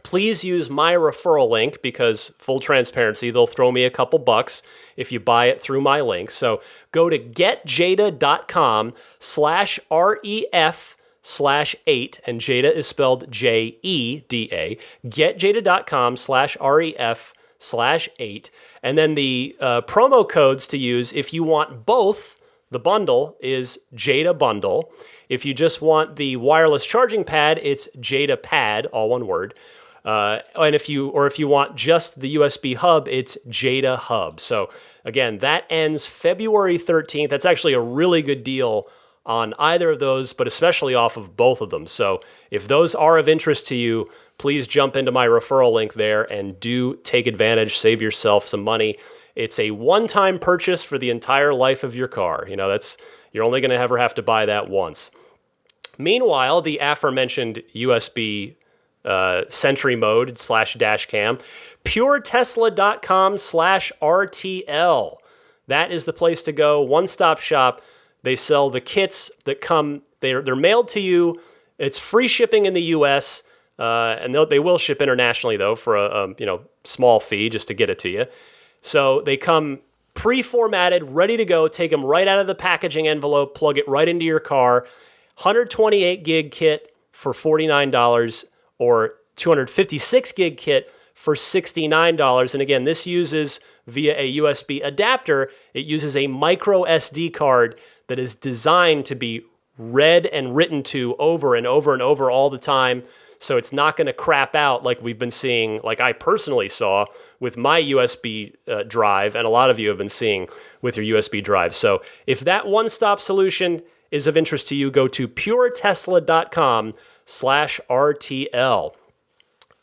Speaker 1: please use my referral link because, full transparency, they'll throw me a couple bucks if you buy it through my link. So go to getjada.com/REF/8, and Jada is spelled JEDA, getjada.com/REF/8. And then the promo codes to use if you want both, the bundle is Jada Bundle. If you just want the wireless charging pad, it's Jada Pad, all one word. And if you want just the USB hub, it's Jada Hub. So again, that ends February 13th. That's actually a really good deal on either of those, but especially off of both of them. So if those are of interest to you, please jump into my referral link there and do take advantage, save yourself some money. It's a one-time purchase for the entire life of your car. You're only going to ever have to buy that once. Meanwhile, the aforementioned USB Sentry mode / dash cam, puretesla.com/RTL. That is the place to go. One-stop shop. They sell the kits that come. They're mailed to you. It's free shipping in the U.S. And they will ship internationally though for a small fee just to get it to you. So they come pre-formatted, ready to go. Take them right out of the packaging envelope. Plug it right into your car. 128 gig kit for $49 or 256 gig kit for $69. And again, this uses via a USB adapter. It uses a micro SD card that is designed to be read and written to over and over and over all the time. so it's not going to crap out like we've been seeing, like I personally saw with my USB drive, and a lot of you have been seeing with your USB drive. So if that one-stop solution is of interest to you, go to puretesla.com/RTL.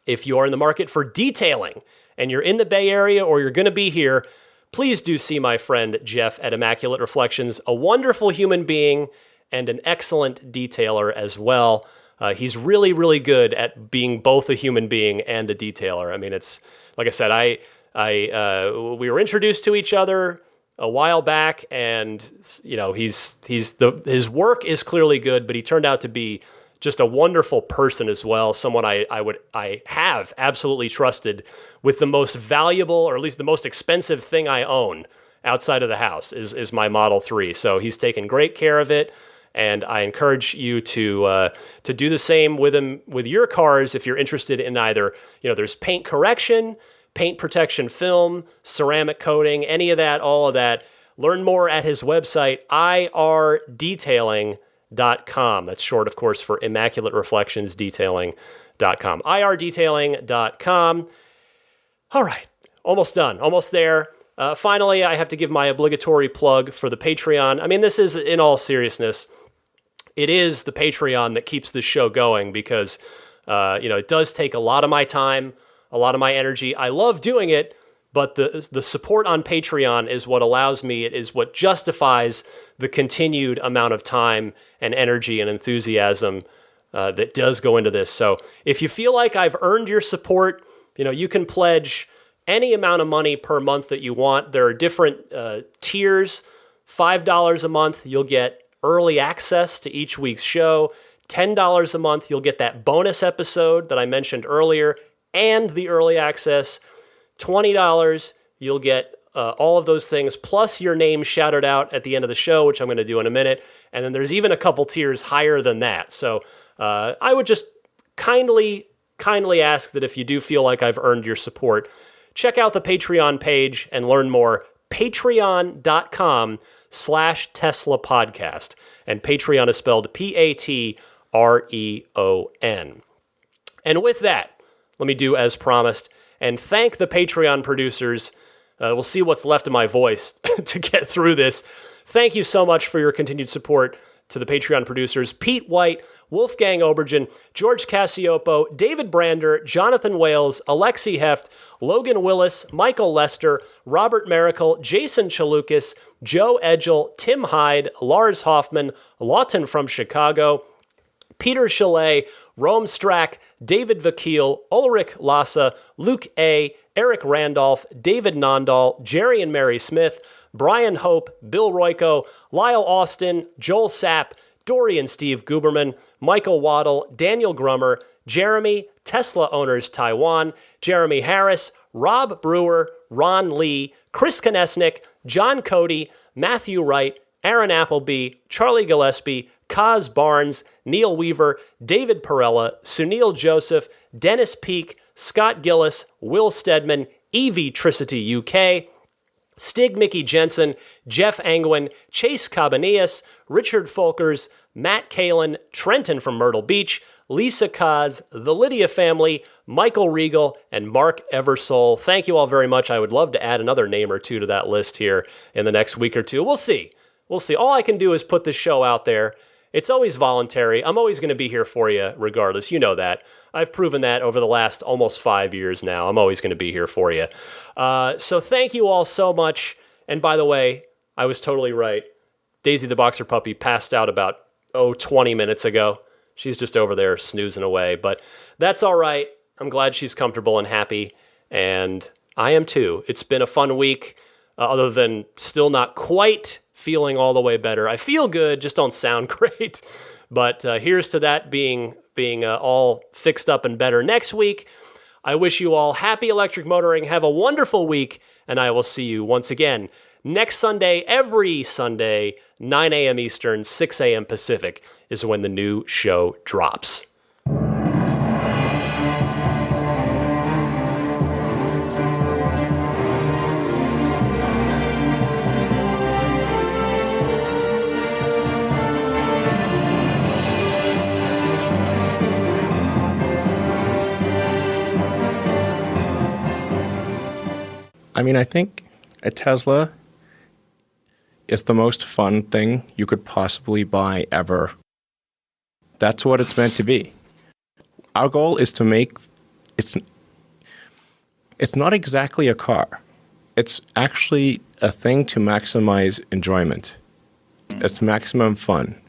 Speaker 1: If you are in the market for detailing and you're in the Bay Area or you're going to be here, please do see my friend Jeff at Immaculate Reflections, a wonderful human being and an excellent detailer as well. He's really, really good at being both a human being and a detailer. I mean, it's like I said, we were introduced to each other a while back, and his work is clearly good, but he turned out to be just a wonderful person as well. Someone I have absolutely trusted with the most valuable, or at least the most expensive thing I own outside of the house is my Model 3. So he's taken great care of it. And I encourage you to do the same with him with your cars if you're interested in either, there's paint correction, paint protection film, ceramic coating, any of that, all of that. Learn more at his website, irdetailing.com. That's short, of course, for Immaculate Reflections Detailing.com. irdetailing.com. All right, almost done, almost there. Finally, I have to give my obligatory plug for the Patreon. I mean, this is, in all seriousness, it is the Patreon that keeps this show going because, it does take a lot of my time, a lot of my energy. I love doing it, but the support on Patreon is what allows me, it is what justifies the continued amount of time and energy and enthusiasm that does go into this. So if you feel like I've earned your support, you can pledge any amount of money per month that you want. There are different tiers. $5 a month, you'll get early access to each week's show. $10 a month, you'll get that bonus episode that I mentioned earlier and the early access. $20, you'll get all of those things, plus your name shouted out at the end of the show, which I'm going to do in a minute. And then there's even a couple tiers higher than that. So I would just kindly ask that if you do feel like I've earned your support, check out the Patreon page and learn more. Patreon.com/Tesla Podcast. And Patreon is spelled Patreon. And with that, let me do as promised and thank the Patreon producers. We'll see what's left of my voice to get through this. Thank you so much for your continued support to the Patreon producers: Pete White, Wolfgang Obergen, George Cassiopo, David Brander, Jonathan Wales, Alexi Heft, Logan Willis, Michael Lester, Robert Miracle, Jason Chalukas, Joe Edgel, Tim Hyde, Lars Hoffman, Lawton from Chicago, Peter Chalet, Rome Strack, David Vakil, Ulrich Lassa, Luke A., Eric Randolph, David Nondahl, Jerry and Mary Smith, Brian Hope, Bill Royko, Lyle Austin, Joel Sapp, Dorian Steve Guberman, Michael Waddle, Daniel Grummer, Jeremy, Tesla Owners Taiwan, Jeremy Harris, Rob Brewer, Ron Lee, Chris Konesnik, John Cody, Matthew Wright, Aaron Appleby, Charlie Gillespie, Kaz Barnes, Neil Weaver, David Perella, Sunil Joseph, Dennis Peak, Scott Gillis, Will Stedman, Evie Tricity UK, Stig Mickey Jensen, Jeff Angwin, Chase Cabanillas, Richard Folkers, Matt Kalin, Trenton from Myrtle Beach, Lisa Kaz, the Lydia family, Michael Regal, and Mark Eversole. Thank you all very much. I would love to add another name or two to that list here in the next week or two. We'll see. All I can do is put this show out there. It's always voluntary. I'm always going to be here for you regardless. You know that. I've proven that over the last almost 5 years now. I'm always going to be here for you. So thank you all so much. And by the way, I was totally right. Daisy the Boxer Puppy passed out about, 20 minutes ago. She's just over there snoozing away. But that's all right. I'm glad she's comfortable and happy. And I am too. It's been a fun week, other than still not quite feeling all the way better. I feel good, just don't sound great. But here's to that being all fixed up and better next week. I wish you all happy electric motoring. Have a wonderful week, and I will see you once again next Sunday. Every Sunday, 9 a.m. Eastern, 6 a.m. Pacific is when the new show drops.
Speaker 13: I mean, I think a Tesla is the most fun thing you could possibly buy ever. That's what it's meant to be. Our goal is to make it's not exactly a car. It's actually a thing to maximize enjoyment. It's maximum fun.